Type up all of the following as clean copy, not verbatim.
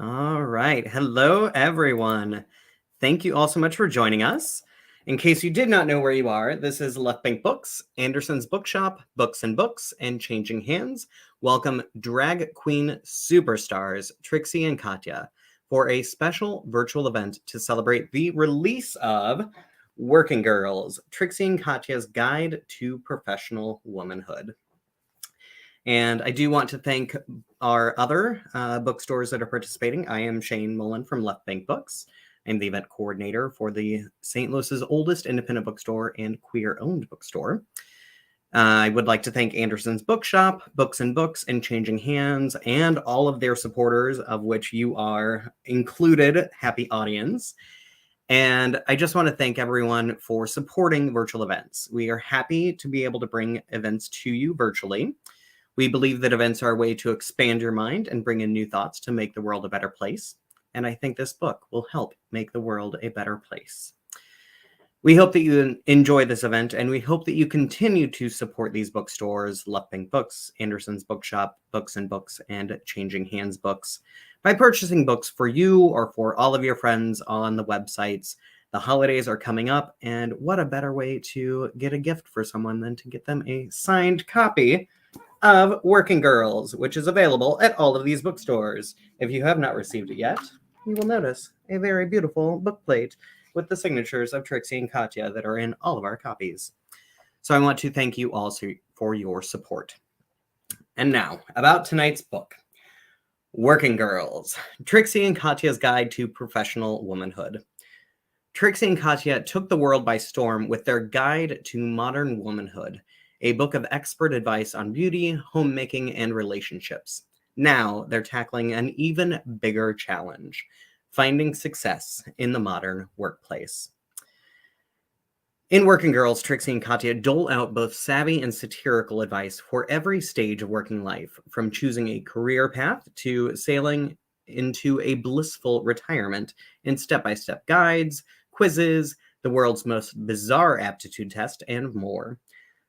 All right. Hello, everyone. Thank you all so much for joining us. In case you did not know where you are, this is Left Bank Books, Anderson's Bookshop, Books and Books, and Changing Hands. Welcome drag queen superstars Trixie and Katya for a special virtual event to celebrate the release of Working Girls, Trixie and Katya's Guide to Professional Womanhood. And I do want to thank our other bookstores that are participating. I am Shane Mullen from Left Bank Books. I'm the event coordinator for the St. Louis's oldest independent bookstore and queer-owned bookstore. I would like to thank Anderson's Bookshop, Books and Books, and Changing Hands, and all of their supporters, of which you are included. Happy audience. And I just want to thank everyone for supporting virtual events. We are happy to be able to bring events to you virtually. We believe that events are a way to expand your mind and bring in new thoughts to make the world a better place. And I think this book will help make the world a better place. We hope that you enjoy this event, and we hope that you continue to support these bookstores, Left Bank Books, Anderson's Bookshop, Books and Books, and Changing Hands Books, by purchasing books for you or for all of your friends on the websites. The holidays are coming up, and what a better way to get a gift for someone than to get them a signed copy of Working Girls, which is available at all of these bookstores. If you have not received it yet, you will notice a very beautiful bookplate with the signatures of Trixie and Katya that are in all of our copies. So I want to thank you also for your support. And now, about tonight's book, Working Girls, Trixie and Katya's Guide to Professional Womanhood. Trixie and Katya took the world by storm with their Guide to Modern Womanhood, a book of expert advice on beauty, homemaking, and relationships. Now they're tackling an even bigger challenge, finding success in the modern workplace. In Working Girls, Trixie and Katya dole out both savvy and satirical advice for every stage of working life, from choosing a career path to sailing into a blissful retirement, in step-by-step guides, quizzes, the world's most bizarre aptitude test, and more.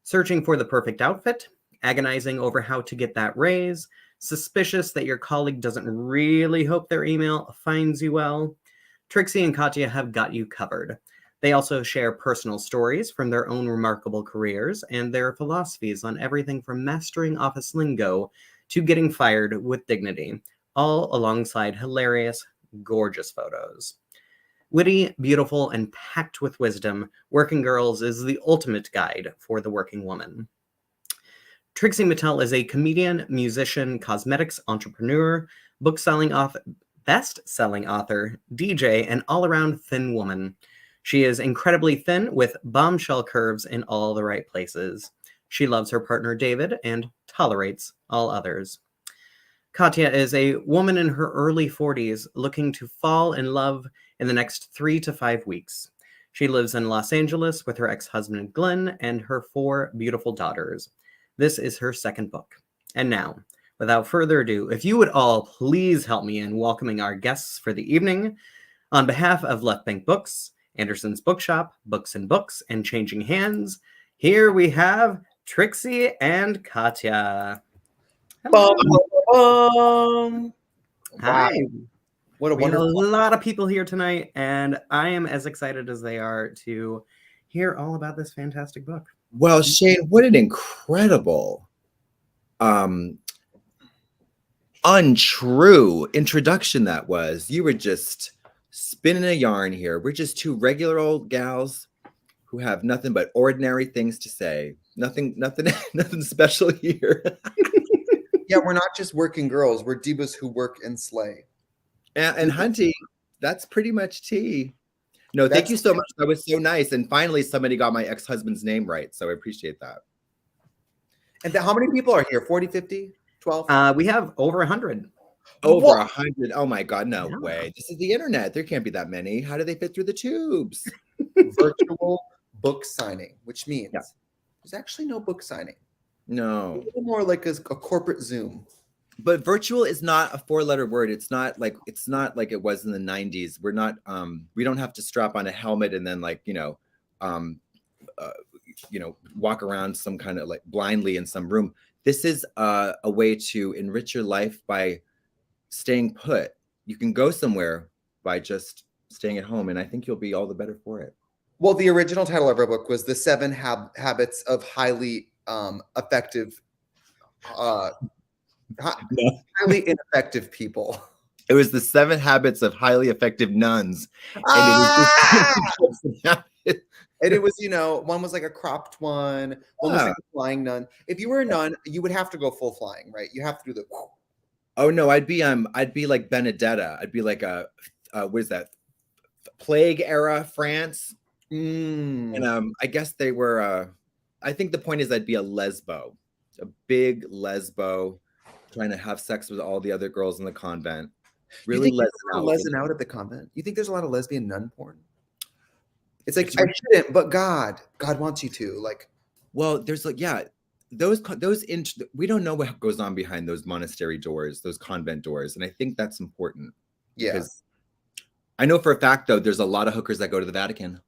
Searching for the perfect outfit, agonizing over how to get that raise, suspicious that your colleague doesn't really hope their email finds you well, Trixie and Katya have got you covered. They also share personal stories from their own remarkable careers and their philosophies on everything from mastering office lingo to getting fired with dignity, all alongside hilarious, gorgeous photos. Witty, beautiful, and packed with wisdom, Working Girls is the ultimate guide for the working woman. Trixie Mattel is a comedian, musician, cosmetics entrepreneur, best-selling author, DJ, and all-around thin woman. She is incredibly thin with bombshell curves in all the right places. She loves her partner David and tolerates all others. Katya is a woman in her early 40s looking to fall in love in the next 3 to 5 weeks. She lives in Los Angeles with her ex-husband Glenn and her 4 beautiful daughters. This is her second book. And now, without further ado, if you would all please help me in welcoming our guests for the evening. On behalf of Left Bank Books, Anderson's Bookshop, Books and Books, and Changing Hands, here we have Trixie and Katya. Hello. Hi. What a We have a wonderful. lot of people here tonight, and I am as excited as they are to hear all about this fantastic book. Well, Shane, what an incredible, untrue introduction that was. You were just spinning a yarn here. We're just 2 regular old gals who have nothing but ordinary things to say. Nothing special here. Yeah, we're not just working girls. We're divas who work and slay. And Hunty, that's pretty much tea. No, thank you so much. That was so nice. And finally, somebody got my ex-husband's name right. So I appreciate that. And how many people are here? 40, 50, 12? We have over 100. Over 100. Oh my God, no way. This is the internet. There can't be that many. How do they fit through the tubes? Virtual book signing, which means there's actually no book signing. No. A little more like a corporate Zoom. But virtual is not a 4-letter word. It's not like it was in the 90s. We're not we don't have to strap on a helmet and then walk around some kind of like blindly in some room. This is a way to enrich your life by staying put. you can go somewhere by just staying at home, and I think you'll be all the better for it. Well, the original title of our book was The 7 Habits of Highly Effective, highly ineffective people. It was the 7 Habits of Highly Effective Nuns. Ah! And And it was, one was like a cropped one was like Yeah. a flying nun. If you were a nun, you would have to go full flying, right? You have to do the. Oh no, I'd be like Benedetta. I'd be like a what is that? Plague era France. And I guess they were I think the point is I'd be a lesbo, a big lesbo trying to have sex with all the other girls in the convent. Really lesbian out at the convent. You think there's a lot of lesbian nun porn? It's like I shouldn't, but God wants you to. Like, well, there's like we don't know what goes on behind those monastery doors, those convent doors, and I think that's important. Yeah, because I know for a fact though, there's a lot of hookers that go to the Vatican.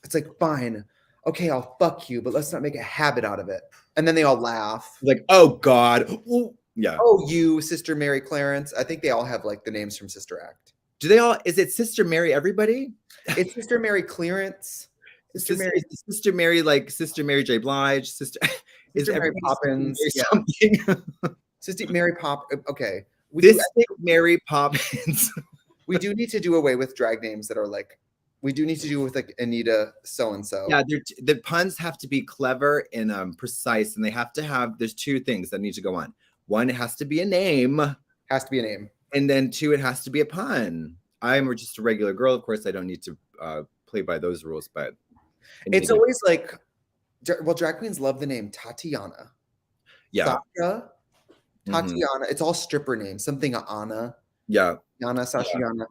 It's like, fine, okay, I'll fuck you, but let's not make a habit out of it. And then they all laugh. Like, oh God, ooh, yeah. Oh, you, Sister Mary Clarence. I think they all have like the names from Sister Act. Do they all? Is it Sister Mary? Everybody? It's Sister Mary Clarence. Sister Mary, like Sister Mary J. Blige. Sister Mary Poppins. Something. Sister Mary Pop. Okay. Mary Poppins. We do need to do away with drag names that are like. We do need to do with like Anita so and so. Yeah, the puns have to be clever and precise, and they have to have. There's 2 things that need to go on. 1, it has to be a name. Has to be a name. And then 2, it has to be a pun. I'm just a regular girl. Of course, I don't need to play by those rules, but it's always like, well, drag queens love the name Tatiana. Yeah. Sasha, Tatiana. It's all stripper names. Something Anna. Yeah. Yana, Sashiana.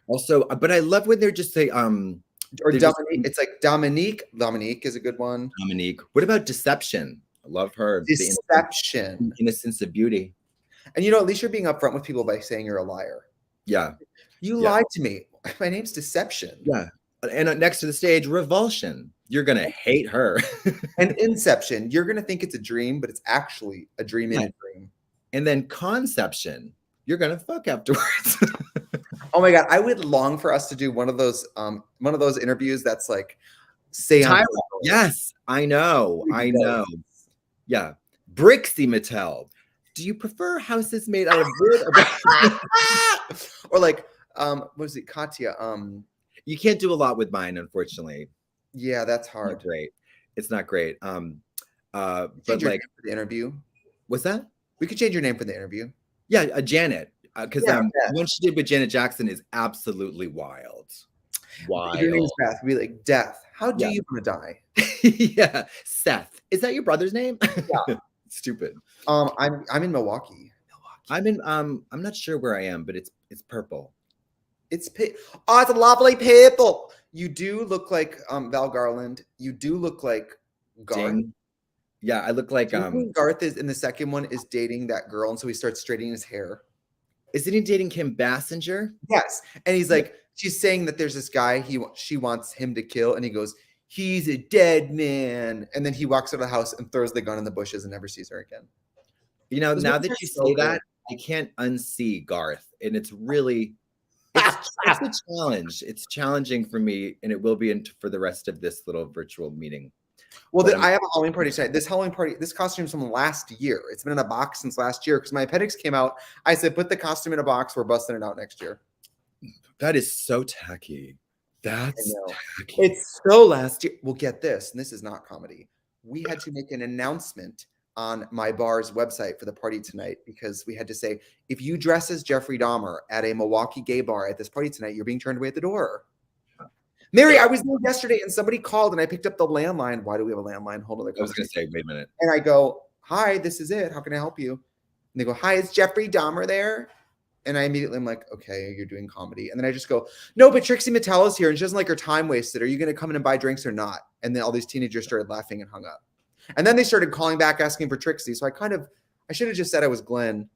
Also, but I love when they're just say or Dominique. It's like Dominique. Dominique is a good one. Dominique. What about Deception? I love her. Deception. The innocence of beauty. And at least you're being upfront with people by saying you're a liar. Yeah. You lied to me. My name's Deception. Yeah. And next to the stage, Revulsion. You're going to hate her. And Inception. You're going to think it's a dream, but it's actually a dream in a dream. And then Conception. You're going to fuck afterwards. Oh my God. I would long for us to do one of those interviews that's like, yes, I know. Yeah. Trixie Mattel. Do you prefer houses made out of wood? Or like, what was it, Katya? You can't do a lot with mine, unfortunately. Yeah, that's hard. Not great. It's not great. But like for the interview. What's that? We could change your name for the interview. Yeah, Janet. Because what she did with Janet Jackson is absolutely wild. Wild. Your name's Beth. We'd be like, Death. How do you want to die? Yeah. Seth. Is that your brother's name? Yeah. Stupid. I'm in Milwaukee. I'm not sure where I am, but it's purple. It's a lovely purple. You do look like Val Garland. You do look like Garth. Ding. Yeah, I look like Garth is in the second one is dating that girl, and so he starts straightening his hair. Isn't he dating Kim Basinger? Yes. And he's like, she's saying that there's this guy she wants him to kill, and he goes, he's a dead man. And then he walks out of the house and throws the gun in the bushes and never sees her again. Now that you say that, I can't unsee Garth. And it's really, it's a challenge. It's challenging for me, and it will be for the rest of this little virtual meeting. Well, I have a Halloween party tonight. This costume's from last year. It's been in a box since last year because my appendix came out. I said, put the costume in a box. We're busting it out next year. That is so tacky. That's tacky. It's so last year. Well, get this, and this is not comedy. We had to make an announcement on my bar's website for the party tonight because we had to say, if you dress as Jeffrey Dahmer at a Milwaukee gay bar at this party tonight, you're being turned away at the door. Mary, I was there yesterday and somebody called and I picked up the landline. Why do we have a landline? Hold on. I was going to say, wait a minute. And I go, hi, this is it. How can I help you? And they go, hi, is Jeffrey Dahmer there? And I immediately am like, okay, you're doing comedy. And then I just go, no, but Trixie Mattel is here and she doesn't like her time wasted. Are you going to come in and buy drinks or not? And then all these teenagers started laughing and hung up. And then they started calling back asking for Trixie. So I should have just said I was Glenn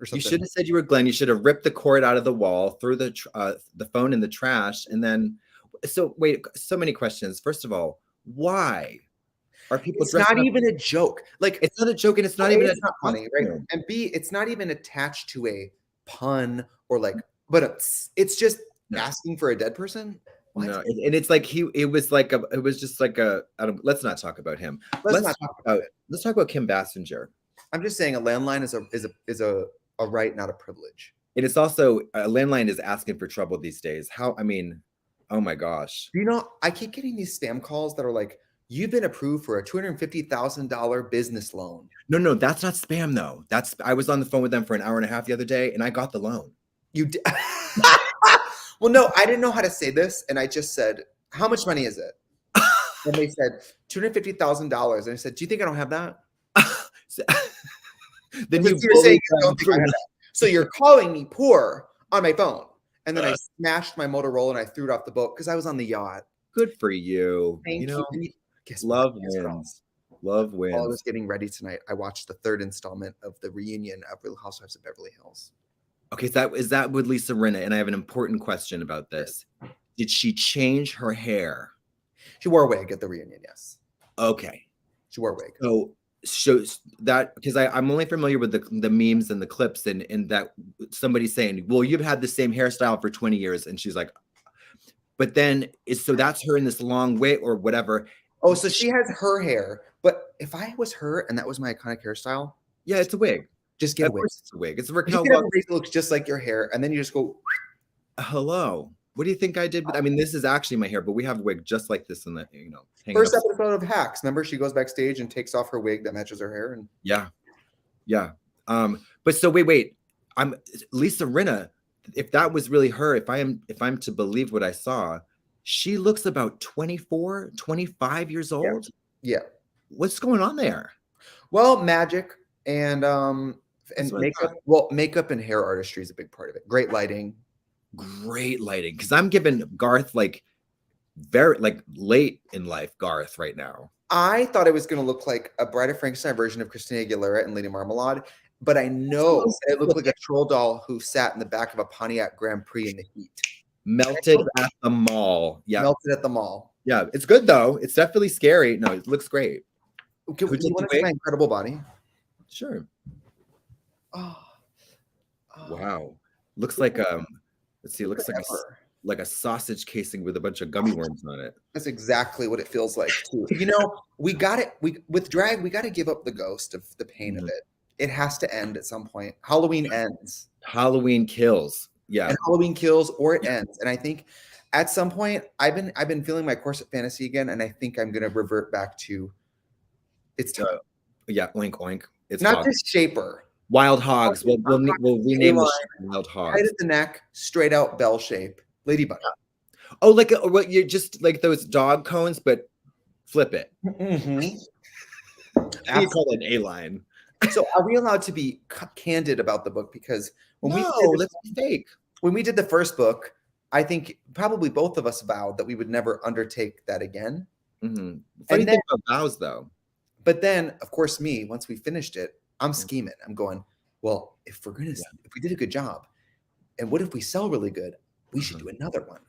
or something. You should have said you were Glenn. You should have ripped the cord out of the wall, threw the phone in the trash, and then... So wait, so many questions. First of all, why are people? It's not even a joke. Like it's not a joke, and it's not even. It's not funny, right? And B, it's not even attached to a pun or like, but it's just No. asking for a dead person. What? No, and it's like it was just like a, I don't, let's not talk about him. Let's not talk about it. Let's talk about Kim Basinger. I'm just saying a landline is a right, not a privilege. And it's also, a landline is asking for trouble these days. I mean, oh my gosh. You know, I keep getting these spam calls that are like, you've been approved for a $250,000 business loan. No, that's not spam though. I was on the phone with them for an hour and a half the other day and I got the loan. You did. Well, no, I didn't know how to say this. And I just said, how much money is it? And they said, $250,000. And I said, do you think I don't have that? Then you're saying you don't think I have that. So you're calling me poor on my phone. And then I smashed my Motorola and I threw it off the boat because I was on the yacht. Good for you. Thank you. Love wins. Love wins. While I was getting ready tonight, I watched the 3rd installment of the reunion of Real Housewives of Beverly Hills. Okay, is that with Lisa Rinna? And I have an important question about this. Did she change her hair? She wore a wig at the reunion, yes. Okay. She wore a wig. So shows that, because I'm only familiar with the memes and the clips and that somebody's saying, well, you've had the same hairstyle for 20 years. And she's like, but then so that's her in this long wig or whatever. Oh, so she has her hair. But if I was her and that was my iconic hairstyle. Yeah, it's a wig. Just get a wig. It's a wig. It's a Raquel. It looks just like your hair. And then you just go, hello. What do you think I did? I mean, this is actually my hair, but we have a wig just like this in the, first episode of Hacks. Remember, she goes backstage and takes off her wig that matches her hair. And yeah. But so wait. I'm Lisa Rinna. If that was really her, if I'm to believe what I saw, she looks about 24, 25 years old. Yeah. What's going on there? Well, magic and makeup. Well, makeup and hair artistry is a big part of it. Great lighting. Because I'm giving Garth very late in life Garth right now. I thought it was going to look like a Bride of Frankenstein version of Christina Aguilera and Lady Marmalade, but I know it looked like a troll doll who sat in the back of a Pontiac Grand Prix in the heat. Melted at the mall. Yeah. Melted at the mall. Yeah, it's good though. It's definitely scary. No, it looks great. Do you want to see my incredible body? Sure. Oh. Wow. Looks like let's see, it looks like a sausage casing with a bunch of gummy worms on it. That's exactly what it feels like too. We got it. With drag, we got to give up the ghost of the pain of it. It has to end at some point. Halloween ends. Halloween kills. Yeah. And Halloween kills or it ends. And I think at some point I've been feeling my corset fantasy again, and I think I'm gonna revert back to it's time. Yeah, oink oink. It's not just shaper. Wild hogs. We'll rename the wild hogs. Right at the neck, straight out bell shape. Ladybug. Oh, what you're just like those dog cones, but flip it. Mm-hmm. You call it an A-line. So are we allowed to be candid about the book? Because let's be fake. When we did the first book, I think probably both of us vowed that we would never undertake that again. Mm-hmm. Funny thing about vows, though. But then, of course, once we finished it, I'm scheming. I'm going, well, if we did a good job, and what if we sell really good? We should do another one.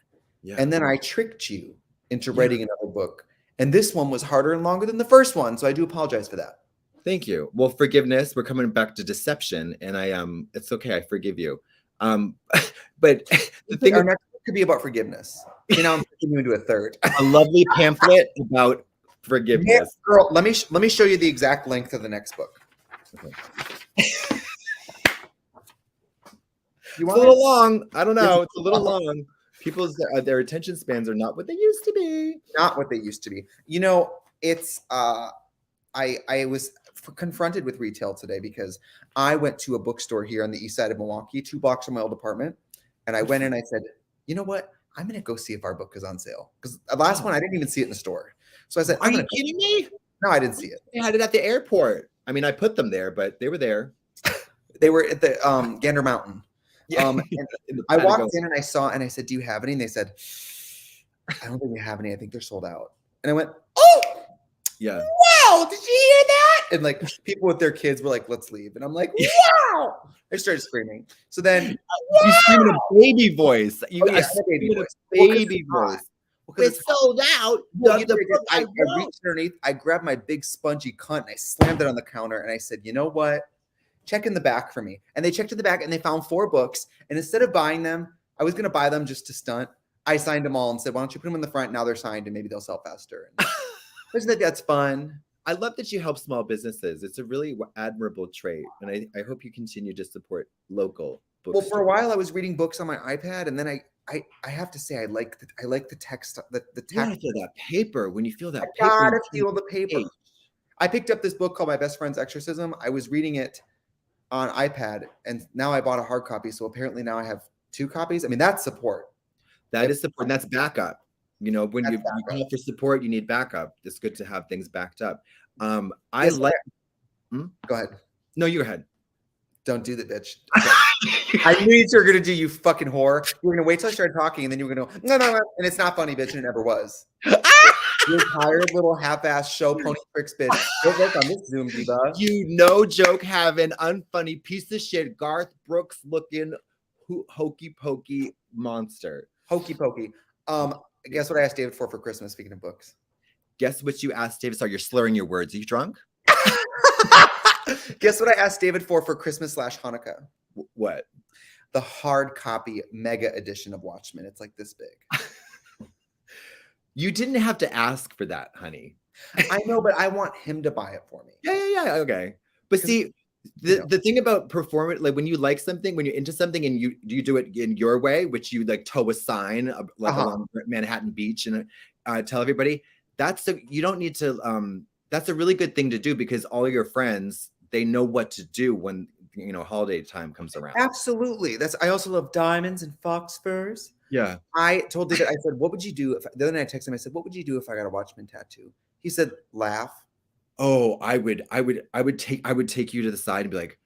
Yeah. And then I tricked you into writing another book. And this one was harder and longer than the first one. So I do apologize for that. Thank you. Well, forgiveness. We're coming back to deception. And it's okay. I forgive you. But the thing our next book could be about forgiveness. I'm taking you into a third. A lovely pamphlet about forgiveness. Yeah, girl, let me show you the exact length of the next book. Okay. It's a little long. I don't know. It's a little long. People's their attention spans are not what they used to be. Not what they used to be. It's I was confronted with retail today because I went to a bookstore here on the east side of Milwaukee, 2 blocks from my old apartment, and I went in and I said, you know what? I'm going to go see if our book is on sale. Because the last one, I didn't even see it in the store. So I said, are you kidding me? No, I didn't see it. They had it at the airport. I mean, I put them there, but they were there. They were at the Gander Mountain. Yeah. I walked in and I said, do you have any? And they said, I don't think we have any. I think they're sold out. And I went, oh, yeah. Wow. Did you hear that? And people with their kids were like, let's leave. And I'm like, wow. I started screaming. So then you scream in a baby voice. Baby voice. It's sold out. I reached underneath. I grabbed my big spongy cunt and I slammed it on the counter. And I said, you know what? check in the back for me. And they checked in the back and they found 4 books. And instead of buying them, I was going to buy them just to stunt. I signed them all and said, why don't you put them in the front? Now they're signed and maybe they'll sell faster. Isn't that's fun? I love that you help small businesses. It's a really admirable trait. And I hope you continue to support local bookstores. Well, for a while I was reading books on my iPad, and then I have to say I like the text, the text. You feel that paper. When you feel that I gotta paper, feel the paper. I picked up this book called My Best Friend's Exorcism. I was reading it on iPad, and now I bought a hard copy. So apparently now I have 2 copies. I mean, that's support. That is support. And that's backup. You know, when you call for support, you need backup. It's good to have things backed up. Go ahead. No, you go ahead. Don't do that, bitch. Okay. I knew you were gonna do, you fucking whore. You were gonna wait till I started talking, and then you were gonna go, no, and it's not funny, bitch, and it never was. You tired little half-ass show pony tricks, bitch. Don't look on this Zoom, diva. You no joke having unfunny piece of shit Garth Brooks looking hokey pokey monster. Hokey pokey. Guess what I asked David for Christmas, speaking of books? Guess what you asked David? Sorry, you're slurring your words. Are you drunk? Guess what I asked David for Christmas / Hanukkah? What? The hard copy mega edition of Watchmen. It's like this big. You didn't have to ask for that, honey. I know, but I want him to buy it for me. Yeah. Okay. But see, the thing about performance, like when you like something, when you're into something and you do it in your way, which you like tow a sign like along Manhattan Beach and tell everybody, you don't need to, that's a really good thing to do because all your friends, they know what to do when, holiday time comes around. Absolutely. I also love diamonds and fox furs. Yeah. I told David, I said, what would you do the other night I texted him, I said, what would you do if I got a Watchmen tattoo? He said, laugh. Oh, I would take you to the side and be like,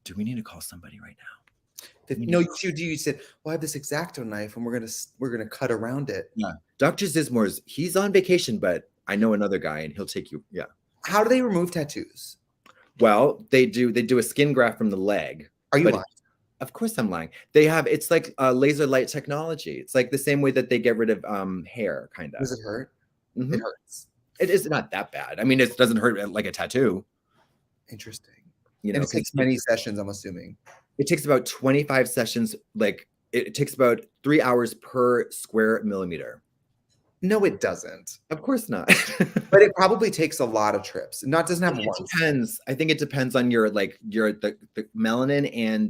do we need to call somebody right now? No, you said, well, I have this X-Acto knife and we're gonna cut around it. Yeah. Dr. Zizmore's, he's on vacation, but I know another guy and he'll take you. Yeah. How do they remove tattoos? Well, they do a skin graft from the leg. Are you lying? Of course I'm lying. It's like laser light technology. It's like the same way that they get rid of hair, kind of. Does it hurt? Mm-hmm. It hurts. It is not that bad. I mean, it doesn't hurt like a tattoo. Interesting. And it takes many sessions, I'm assuming. It takes about 25 sessions. Like it takes about 3 hours per square millimeter. No, it doesn't. Of course not. But it probably takes a lot of trips. Doesn't have one. It depends. I think it depends on your the melanin and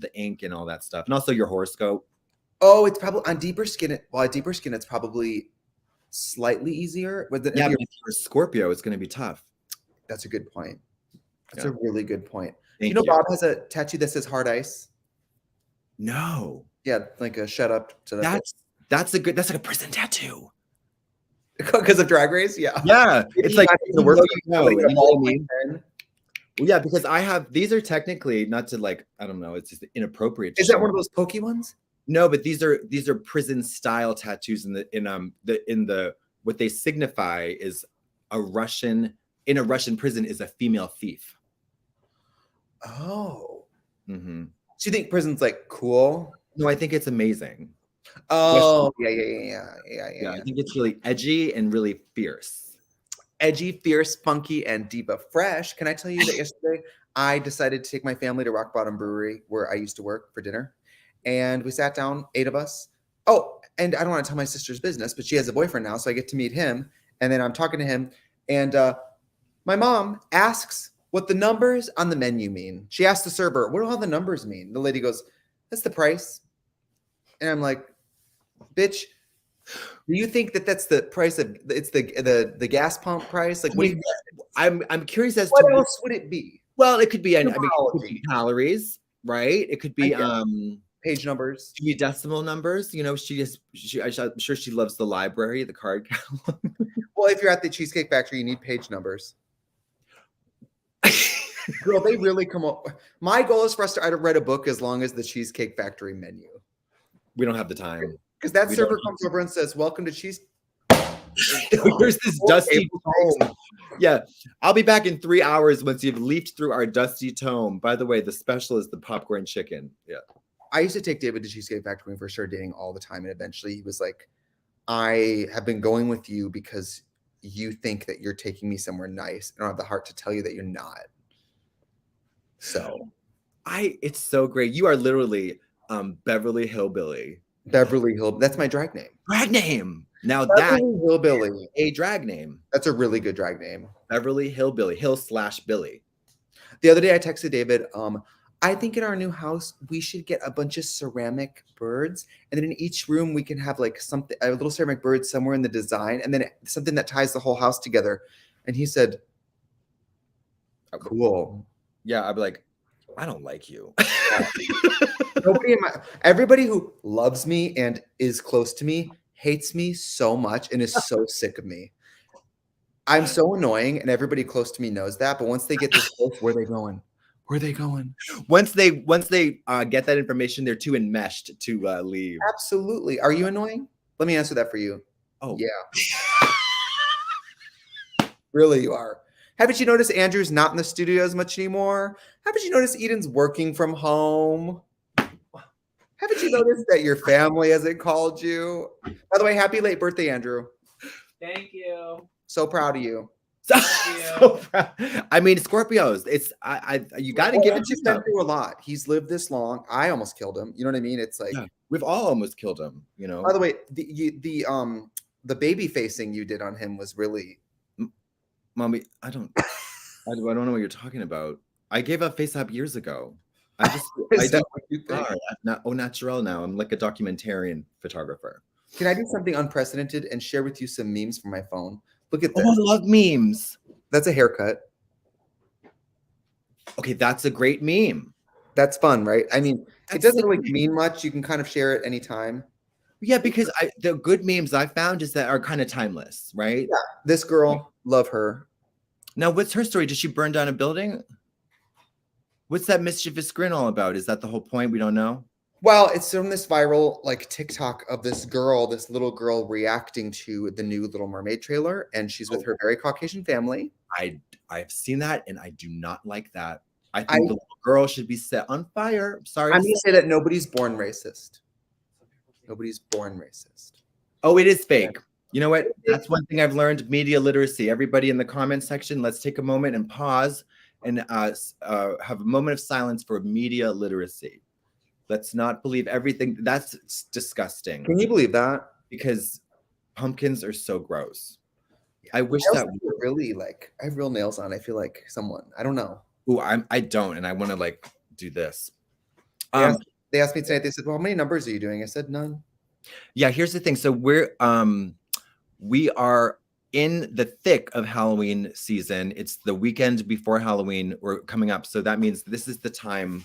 the ink and all that stuff, and also your horoscope. Oh, it's probably on deeper skin. Well, on deeper skin, it's probably slightly easier. But if you're a Scorpio, it's going to be tough. That's a good point. That's a really good point. Thank you. Bob has a tattoo that says hard ice. No. Yeah, like a shut up to that. That's like a prison tattoo. Because of Drag Race, yeah. Yeah, it's like the worst you know. You know what I mean? Well, yeah, because these are technically not to like, I don't know, it's just inappropriate. Is that one of those pokey ones? No, but these are prison style tattoos what they signify is in a Russian prison is a female thief. Oh. Mm-hmm. So you think prison's like cool? No, I think it's amazing. Oh, yeah. I think it's really edgy and really fierce. Edgy, fierce, funky, and diva fresh. Can I tell you that yesterday I decided to take my family to Rock Bottom Brewery where I used to work for dinner. And we sat down, 8 of us. Oh, and I don't want to tell my sister's business, but she has a boyfriend now, so I get to meet him. And then I'm talking to him. And my mom asks what the numbers on the menu mean. She asked the server, what do all the numbers mean? The lady goes, that's the price. And I'm like, bitch, do you think that's the price of the gas pump price? Like, I'm curious as what to else would it be? Well, it could be calories, right? It could be page numbers, decimal numbers. I'm sure she loves the library, the card catalog. Well, if you're at the Cheesecake Factory, you need page numbers. Girl, they really come up. My goal is for us to write a book as long as the Cheesecake Factory menu. We don't have the time. Because that server comes over and says, welcome to Cheese. Here's this dusty tome. Yeah. I'll be back in 3 hours once you've leafed through our dusty tome. By the way, the special is the popcorn chicken. Yeah. I used to take David to Cheesecake Factory when we first started dating all the time. And eventually he was like, I have been going with you because you think that you're taking me somewhere nice. I don't have the heart to tell you that you're not. So it's so great. You are literally Beverly Hillbilly. Beverly Hill. That's my drag name. Drag name. Now Beverly Hillbilly. a drag name. That's a really good drag name. Beverly Hillbilly. Hill/Billy. The other day I texted David, I think in our new house we should get a bunch of ceramic birds, and then in each room we can have like something, a little ceramic bird somewhere in the design, and then something that ties the whole house together. And he said, cool. Yeah, I'd be like, I don't like you. Everybody who loves me and is close to me hates me so much and is so sick of me. I'm so annoying, and everybody close to me knows that. But once they get this close, where are they going? Where are they going? Once they get that information, they're too enmeshed to leave. Absolutely. Are you annoying? Let me answer that for you. Oh yeah. Really, you are. Haven't you noticed Andrew's not in the studio as much anymore? Haven't you noticed Eden's working from home? Haven't you noticed that your family hasn't called you? By the way, happy late birthday, Andrew. Thank you. So proud of you. So proud. I mean, Scorpios. It's you got to give it to He's been through a lot. He's lived this long. I almost killed him. You know what I mean? It's like we've all almost killed him. You know. By the way, the baby facing you did on him was really. Mommy, I don't know what you're talking about. I gave up FaceApp years ago. I do what you think. Not au naturel now. I'm like a documentarian photographer. Can I do something unprecedented and share with you some memes from my phone? Look at this. Oh, I love memes. That's a haircut. Okay, that's a great meme. That's fun, right? I mean, it doesn't really mean much. You can kind of share it anytime. Yeah, because the good memes I found is that are kind of timeless, right? Yeah. This girl, love her. Now, what's her story? Did she burn down a building? What's that mischievous grin all about? Is that the whole point? We don't know. Well, it's from this viral like TikTok of this little girl reacting to the new Little Mermaid trailer, and she's with her very Caucasian family. I've seen that, and I do not like that. I think the little girl should be set on fire. I'm sorry. I'm going to say that nobody's born racist. Nobody's born racist. Oh, it is fake. You know what? That's one thing I've learned, media literacy. Everybody in the comment section, let's take a moment and pause and have a moment of silence for media literacy. Let's not believe everything. That's disgusting. Can you believe that? Because pumpkins are so gross. I wish that really like I have real nails on. I feel like someone. I don't know. Ooh, I don't, and I want to like do this. They asked me tonight. They said, "Well, how many numbers are you doing?" I said, "None." Yeah, here's the thing. So we are in the thick of Halloween season. It's the weekend before Halloween. We're coming up, so that means this is the time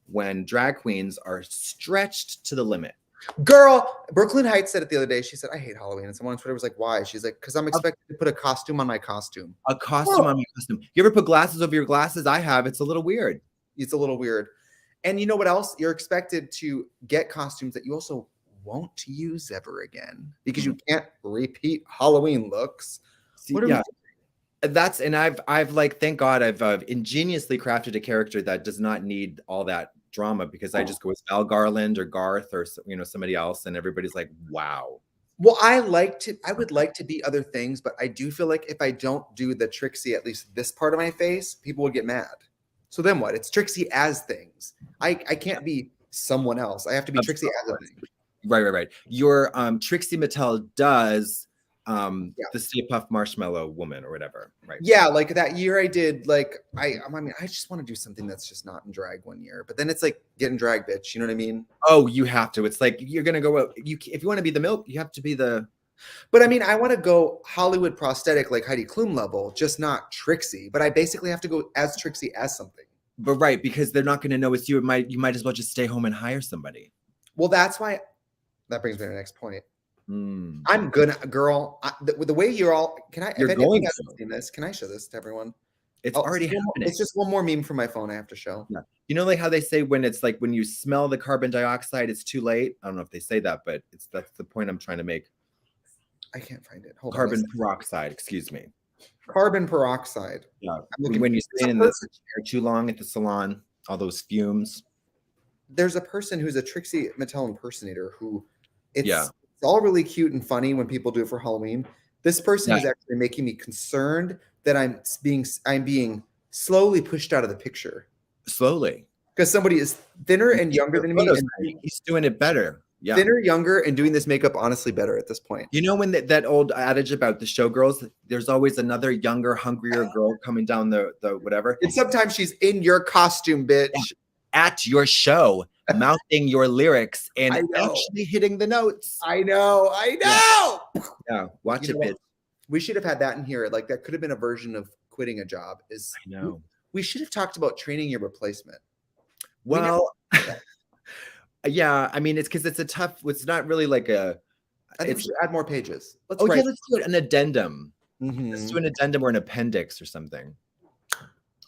when drag queens are stretched to the limit. Girl, Brooklyn Heights said it the other day. She said, I hate Halloween. And someone on Twitter was like, why? She's like, because I'm expected to put a costume on my costume. A costume on my costume. You ever put glasses over your glasses? I have. It's a little weird. It's a little weird. And you know what else? You're expected to get costumes that you also won't use ever again because you can't repeat Halloween looks. That's and I've like, thank God I've ingeniously crafted a character that does not need all that drama because I just go as Val Garland or Garth or somebody else, and everybody's like, wow. Well, I would like to be other things, but I do feel like if I don't do the Trixie, at least this part of my face, people would get mad. So then what? It's Trixie as things. I can't be someone else. I have to be Trixie as a thing. Right. Your Trixie Mattel does the Stay Puft Marshmallow Woman or whatever, right? Yeah, like that year I did I just want to do something that's just not in drag one year, but then it's like getting drag, bitch. You know what I mean? Oh, you have to. It's like you're gonna go. If you want to be the milk, you have to be the. But I mean, I want to go Hollywood prosthetic like Heidi Klum level, just not Trixie. But I basically have to go as Trixie as something. But right, because they're not gonna know it's you. You might as well just stay home and hire somebody. Well, that's why. That brings me to the next point. I'm gonna, girl. The way you're all, can I? You're going to see this. Can I show this to everyone? It's already happening. It's just one more meme from my phone I have to show. Yeah. You know, like how they say when it's like when you smell the carbon dioxide, it's too late. I don't know if they say that, but that's the point I'm trying to make. I can't find it. Hold carbon on. peroxide. Excuse me. Carbon peroxide. Yeah. When you stay in the chair too long at the salon, all those fumes. There's a person who's a Trixie Mattel impersonator who. It's all really cute and funny when people do it for Halloween. This person is actually making me concerned that I'm being slowly pushed out of the picture. Slowly. Because somebody is thinner and younger than me. And He's doing it better. Yeah. thinner, younger, and doing this makeup honestly better at this point. You know when that old adage about the showgirls, there's always another younger, hungrier girl coming down the whatever. And sometimes she's in your costume, bitch. Yeah. At your show, mouthing your lyrics and I know. actually hitting the notes. I know. Yeah, watch You know it, what? bitch. We should have had that in here. Like that could have been a version of quitting a job. I know. We should have talked about training your replacement. Well, yeah, I mean, it's because it's not really like a. I think we should add more pages. Let's Yeah, write. let's do it an addendum. Mhm. Let's do an addendum or an appendix or something.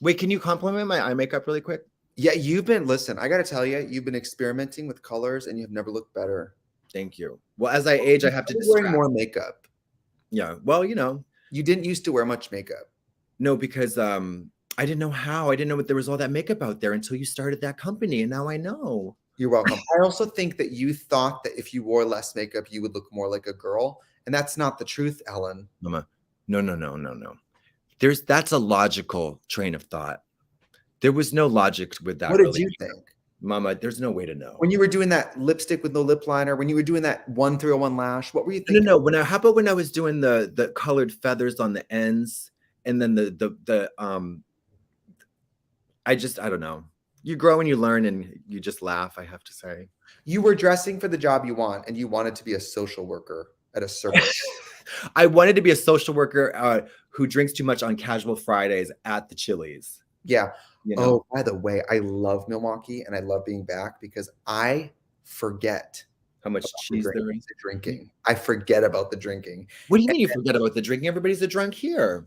Wait, can you compliment my eye makeup really quick? Yeah, listen, I got to tell you, you've been experimenting with colors and you've never looked better. Thank you. Well, as I age, I have to You're wearing distract. more makeup. Yeah. Well, You didn't used to wear much makeup. no, because I didn't know how. I didn't know what there was all that makeup out there until you started that company, and now I know. You're welcome. I also think that you thought that if you wore less makeup, you would look more like a girl. And that's not the truth, Ellen. Mama, no. That's a logical train of thought. There was no logic with that. What did you think? Mama, there's no way to know. When you were doing that lipstick with no lip liner, when you were doing that 1301 lash, what were you thinking? No. How about when I was doing the colored feathers on the ends, and then I don't know. You grow and you learn and you just laugh, I have to say. You were dressing for the job you want, and you wanted to be a social worker at a circus. I wanted to be a social worker who drinks too much on casual Fridays at the Chili's. Yeah. You know? Oh, by the way, I love Milwaukee and I love being back because I forget How much cheese there is. the drinking. I forget about the drinking. What do you mean you forget about the drinking? Everybody's a drunk here.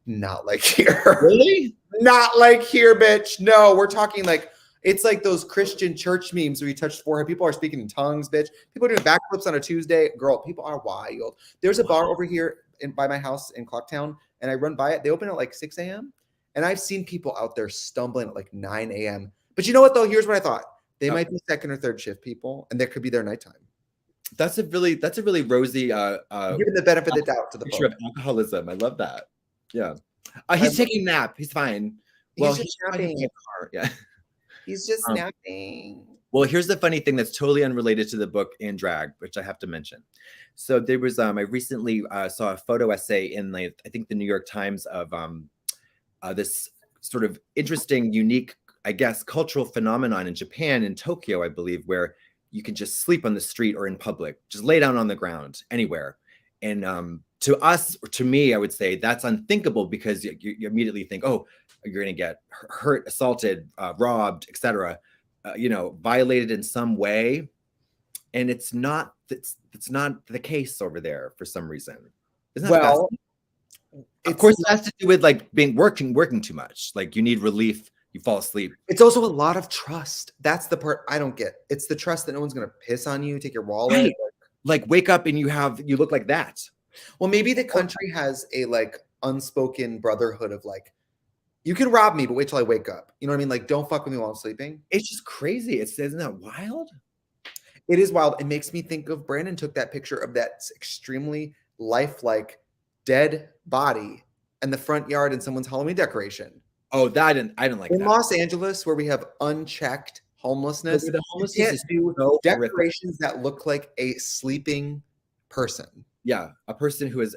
Not like here. Really? Not like here, bitch. No, we're talking like it's like those Christian church memes where you touch the forehead. People are speaking in tongues, bitch. People are doing backflips on a Tuesday. Girl, people are wild. There's a bar over here by my house in Clocktown, and I run by it. They open at like 6 a.m. And I've seen people out there stumbling at like 9 a.m. But you know what, though? Here's what I thought. They might be second or third shift people, and that could be their nighttime. That's a really rosy Giving the benefit of the doubt to the picture of folks. alcoholism. I love that. Yeah. He's taking a nap. He's fine. Well, He's just driving napping. a car. Yeah. He's just napping. Well, here's the funny thing that's totally unrelated to the book in drag, which I have to mention. So there was I recently saw a photo essay in I think the New York Times of this sort of interesting, unique, I guess, cultural phenomenon in Japan, in Tokyo, I believe, where you can just sleep on the street or in public, just lay down on the ground anywhere. And to us, or to me, I would say that's unthinkable because you immediately think, oh, you're going to get hurt, assaulted, robbed, etc. Violated in some way. And it's not the case over there for some reason. Isn't that fascinating? Of course, it has to do with like working too much. Like you need relief, you fall asleep. It's also a lot of trust. That's the part I don't get. It's the trust that no one's gonna piss on you, take your wallet. Right. Like wake up and you look like that. Well, maybe the country has a like unspoken brotherhood of like, you can rob me, but wait till I wake up. You know what I mean? Like, don't fuck with me while I'm sleeping. It's just crazy. Isn't that wild? It is wild. It makes me think of Brandon took that picture of that extremely lifelike dead body in the front yard in someone's Halloween decoration. Oh, I didn't like in that. Los Angeles, where we have unchecked homelessness, The homelessness is do so decorations that look like a sleeping person. Yeah, a person who is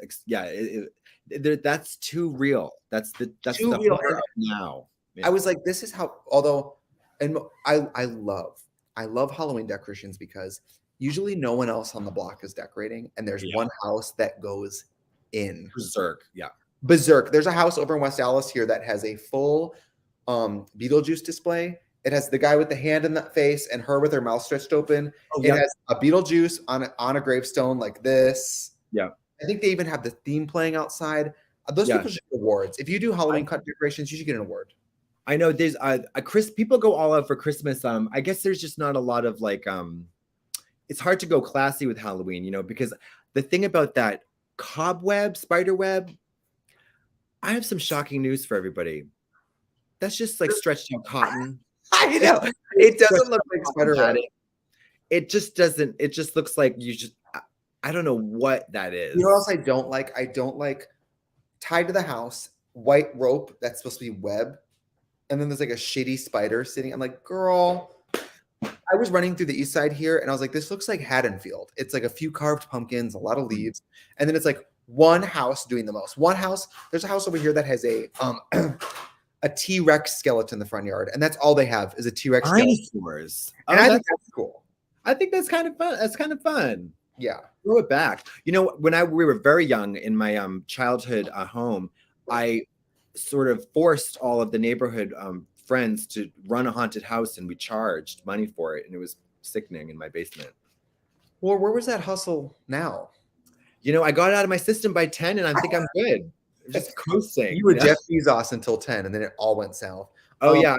that's too real. That's Too the real. horror of now. I was like, this is how. Although, and I love Halloween decorations because usually no one else on the block is decorating, and there's one house that goes in berserk. Yeah. Berserk. There's a house over in West Dallas here that has a full Beetlejuice display. It has the guy with the hand in the face and her with her mouth stretched open. Oh, It has a Beetlejuice on a gravestone like this. Yeah. I think they even have the theme playing outside. Those people should get awards. If you do Halloween cut decorations, you should get an award. I know there's people go all out for Christmas. I guess there's just not a lot of like it's hard to go classy with Halloween, because the thing about that spider web, I have some shocking news for everybody. That's just like stretched out cotton. I know. It doesn't look like spider web. It just doesn't. It just looks like I don't know what that is. You know what else I don't like? I don't like tied to the house, white rope that's supposed to be web. and then there's like a shitty spider sitting. I'm like, girl. I was running through the east side here, and I was like, this looks like Haddonfield. It's like a few carved pumpkins, a lot of leaves, and then it's like one house doing the most. One house. There's a house over here that has a a T-Rex skeleton in the front yard, and that's all they have is a T-Rex skeleton. Dinosaurs. And I think that's cool. I think that's kind of fun. That's kind of fun. Yeah. Throw it back. You know, when we were very young in my childhood home, I sort of forced all of the neighborhood friends to run a haunted house, and we charged money for it, and it was sickening in my basement. Well, where was that hustle now? You know, I got it out of my system by 10, and I think I'm good. Just coasting. You were Jeff Bezos until 10, and then it all went south. Oh yeah,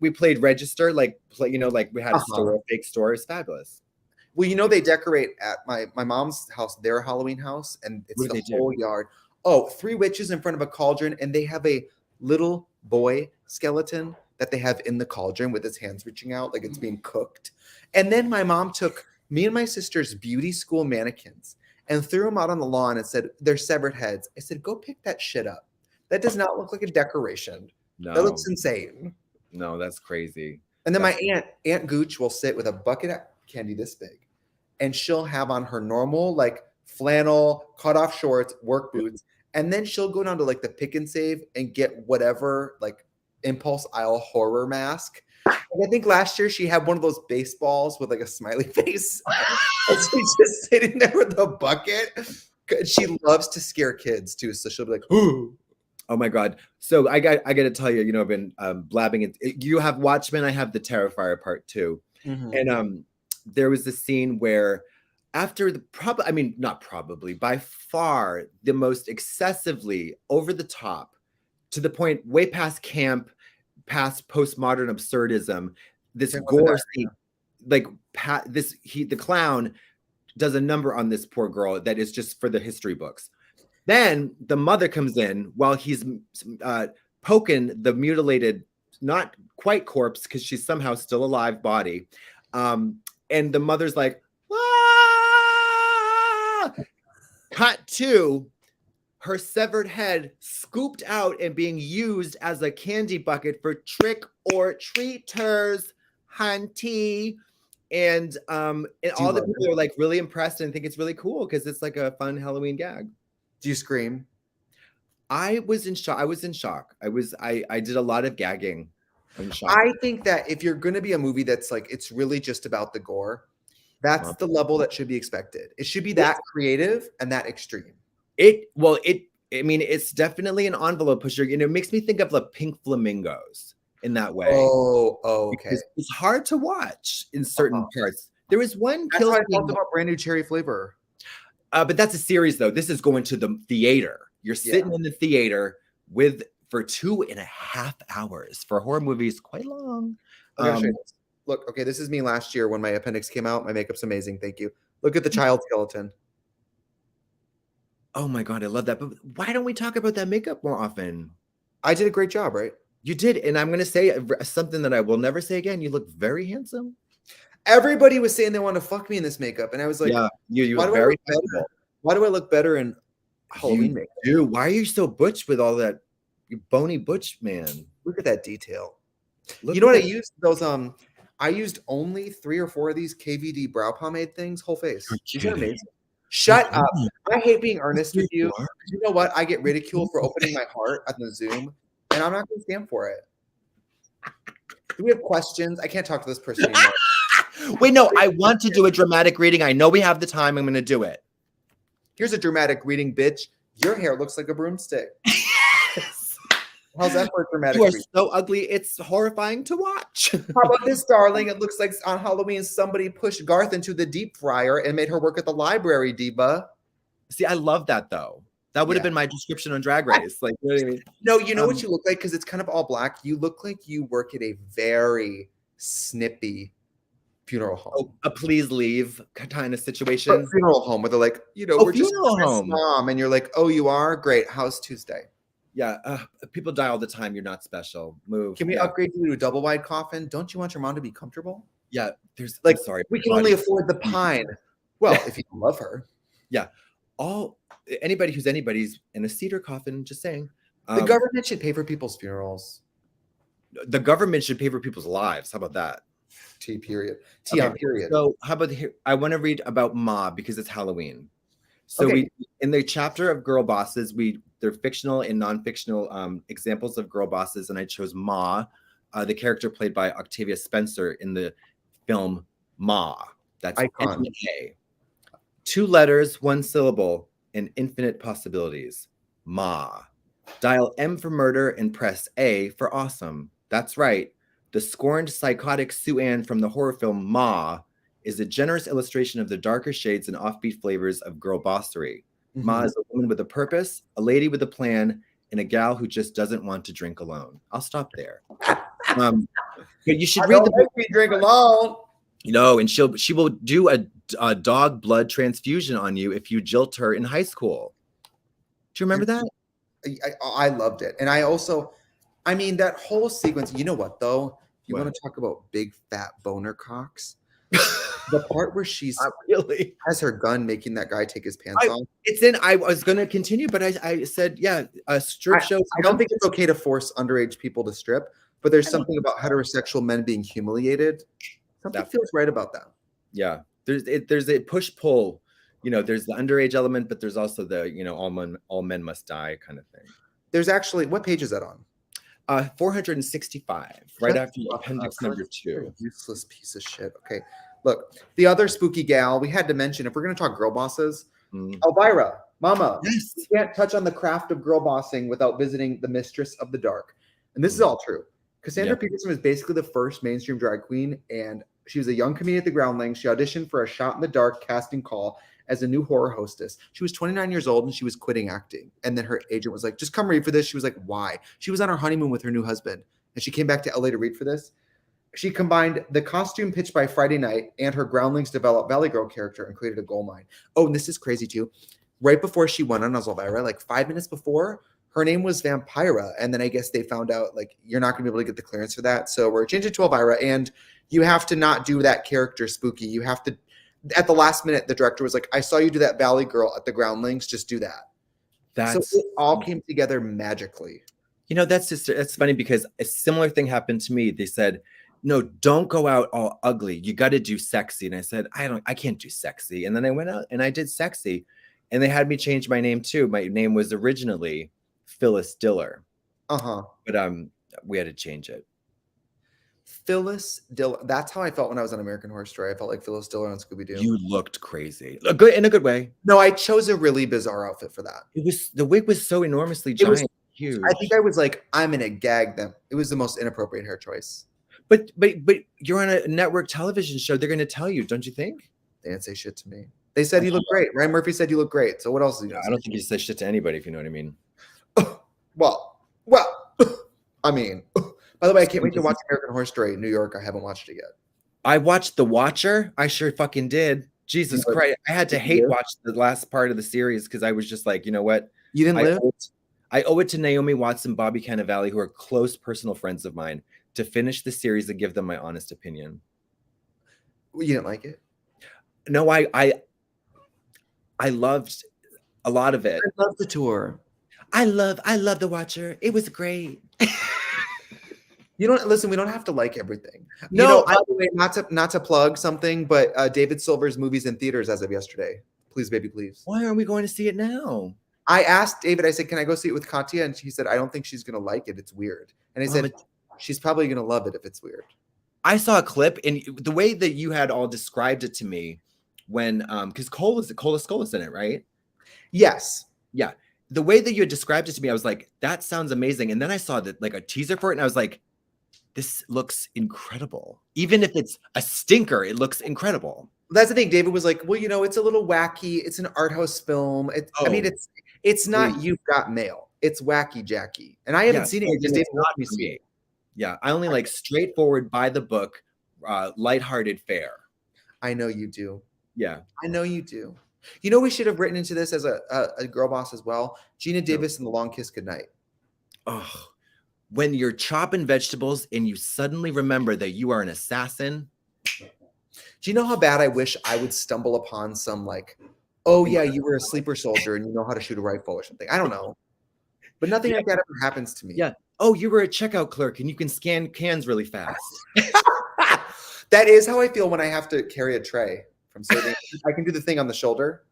we played register, like we had a store, a fake store. It's fabulous. Well, you know, they decorate at my mom's house, their Halloween house, and it's the whole yard. Oh, 3 witches in front of a cauldron, and they have a little boy skeleton that they have in the cauldron with his hands reaching out like it's being cooked. And then my mom took me and my sister's beauty school mannequins and threw them out on the lawn and said, they're severed heads. I said, go pick that shit up. That does not look like a decoration. No. That looks insane. No, that's crazy. And then my Aunt Gooch will sit with a bucket of candy this big, and she'll have on her normal like flannel, cut off shorts, work boots, and then she'll go down to like the Pick and Save and get whatever like impulse aisle horror mask. And I think last year she had one of those baseballs with like a smiley face. And she's just sitting there with a bucket. She loves to scare kids too, so she'll be like, "Ooh." Oh my God. So I got to tell you, you know, I've been blabbing it. You have Watchmen. I have the Terrifier part 2. Mm-hmm. And there was a scene where after by far the most excessively over the top, to the point way past camp, past postmodern absurdism, this gore scene, like the clown does a number on this poor girl that is just for the history books. Then the mother comes in while he's poking the mutilated, not quite corpse because she's somehow still alive body. And the mother's like, ah! Cut to her severed head scooped out and being used as a candy bucket for trick or treaters, hunty. And all the people are like really impressed and think it's really cool because it's like a fun Halloween gag. Do you scream? I was in shock. I did a lot of gagging. I think that if you're going to be a movie that's like, it's really just about the gore, that's the level that should be expected. It should be that creative and that extreme. It's definitely an envelope pusher. You know, it makes me think of the Pink Flamingos in that way. Oh, okay. Because it's hard to watch in certain parts. There was one kill. That's why I talked about Brand New Cherry Flavor. But that's a series, though. This is going to the theater. You're sitting in the theater for 2.5 hours. For a horror movie, it's quite long. Look, okay, this is me last year when my appendix came out. My makeup's amazing. Thank you. Look at the child skeleton. Oh my God, I love that. But why don't we talk about that makeup more often? I did a great job, right? You did. And I'm going to say something that I will never say again. You look very handsome. Everybody was saying they want to fuck me in this makeup. And I was like, yeah, you look very handsome. Why do I look better in Halloween makeup? Dude, why are you so butch with all that bony butch man? Look at that detail. You know what I used? I used only 3 or 4 of these KVD brow pomade things, whole face. These are amazing. Shut up. I hate being earnest with you. You know what? I get ridiculed for opening my heart at the Zoom, and I'm not going to stand for it. Do we have questions? I can't talk to this person anymore. Wait, no, I want to do a dramatic reading. I know we have the time. I'm going to do it. Here's a dramatic reading, bitch. Your hair looks like a broomstick. How's that for a dramatic reading? You are so ugly. It's horrifying to watch. How about this, darling? It looks like on Halloween somebody pushed Garth into the deep fryer and made her work at the library, diva. See, I love that, though. That would have been my description on Drag Race. Like, you know what I mean? No, you know what you look like? Because it's kind of all black. You look like you work at a very snippy funeral home. Oh, a please leave kind of situation. A funeral home where they're like, we're just home, mom, and you're like, oh, you are? Great. How's Tuesday? Yeah, people die all the time. You're not special. Move. Can we upgrade you to a double wide coffin? Don't you want your mom to be comfortable? Yeah, there's like, sorry, we can only afford the pine. Well, if you love her. Yeah, anybody who's anybody's in a cedar coffin. Just saying. The government should pay for people's funerals. The government should pay for people's lives. How about that? T period. T on period. So how about here? I want to read about Ma because it's Halloween. So Okay. we in the chapter of girl bosses, they're fictional and non-fictional examples of girl bosses, and I chose Ma, the character played by Octavia Spencer in the film Ma. That's Icon. M-A. 2 letters, 1 syllable, and infinite possibilities. Ma. Dial M for murder and press A for awesome. That's right. The scorned psychotic Sue Ann from the horror film Ma is a generous illustration of the darker shades and offbeat flavors of girl bossery. Ma is a woman with a purpose, a lady with a plan, and a gal who just doesn't want to drink alone. I'll stop there. But you should read the book. Make me drink alone. And she will do a dog blood transfusion on you if you jilt her in high school. Do you remember that? I loved it. And I mean, that whole sequence, you know what, though? You want to talk about big fat boner cocks? The part where she's really has her gun making that guy take his pants off. It's in. I was going to continue, but I said, yeah, a strip show. I don't think it's okay to force underage people to strip, but there's something about heterosexual men being humiliated. Something feels right about that. Yeah, there's a push pull. There's the underage element, but there's also the all men must die kind of thing. There's actually, what page is that on? 465, right after appendix number 2. Useless piece of shit. Okay, look, the other spooky gal we had to mention, if we're going to talk girl bosses, Elvira, Mama. Yes. You can't touch on the craft of girl bossing without visiting the mistress of the dark. And this is all true. Cassandra Peterson was basically the first mainstream drag queen, and she was a young comedian at the Groundlings. She auditioned for a Shot in the Dark casting call as a new horror hostess. She was 29 years old and she was quitting acting. And then her agent was like, just come read for this. She was like, why? She was on her honeymoon with her new husband. And she came back to LA to read for this. She combined the costume pitched by Friday Night and her Groundlings developed Valley Girl character and created a gold mine. Oh, and this is crazy too. Right before she went on as Elvira, like 5 minutes before, her name was Vampira. And then I guess they found out like, you're not going to be able to get the clearance for that. So we're changing to Elvira, and you have to not do that character spooky. You have to, at the last minute, the director was like, I saw you do that Valley Girl at the Groundlings. Just do that. So it all came together magically. That's funny because a similar thing happened to me. They said, no, don't go out all ugly. You got to do sexy. And I said, I can't do sexy. And then I went out and I did sexy. And they had me change my name too. My name was originally Phyllis Diller. But we had to change it. Phyllis Diller. That's how I felt when I was on American Horror Story. I felt like Phyllis Diller on Scooby-Doo. You looked crazy. In a good way. No, I chose a really bizarre outfit for that. The wig was so enormously giant, huge. I think I was like, I'm gonna gag them. It was the most inappropriate hair choice. But you're on a network television show. They're gonna tell you, don't you think? They didn't say shit to me. They said you look great. Ryan Murphy said you look great. So what else is he? I don't think he said shit to anybody, if you know what I mean. Well, I mean, by the way, I can't wait to watch American Horror Story in New York. I haven't watched it yet. I watched The Watcher. I sure fucking did. Jesus Christ. I had to hate watch the last part of the series because I was just like, you know what? You didn't live? I owe it to Naomi Watts and Bobby Cannavale, who are close personal friends of mine, to finish the series and give them my honest opinion. You didn't like it? No, I loved a lot of it. I love the tour. I love The Watcher. It was great. You don't listen. We don't have to like everything. No, by the way, not to plug something, but David Silver's movies in theaters as of yesterday. Please, baby, please. Why aren't we going to see it now? I asked David. I said, "Can I go see it with Katya?" And he said, "I don't think she's gonna like it. It's weird." And I said, "She's probably gonna love it if it's weird." I saw a clip, and the way that you had all described it to me, when because Cole Skull is in it, right? Yes. Yeah. The way that you had described it to me, I was like, that sounds amazing. And then I saw that like a teaser for it, and I was like, this looks incredible. Even if it's a stinker, it looks incredible. That's the thing. David was like, well, it's a little wacky. It's an art house film. I mean, it's not You've Got Mail. It's wacky Jackie. And I haven't seen it because David wanted me to see it. Yeah. I only like straightforward, by the book, lighthearted fare. I know you do. Yeah. I know you do. You know, we should have written into this as a girl boss as well. Gina Davis and The Long Kiss Goodnight. Oh, when you're chopping vegetables and you suddenly remember that you are an assassin. Do you know how bad I wish I would stumble upon some like, oh yeah, you were a sleeper soldier and you know how to shoot a rifle or something. I don't know. But nothing like that ever happens to me. Yeah. oh, you were a checkout clerk and you can scan cans really fast. That is how I feel when I have to carry a tray from serving. I can do the thing on the shoulder.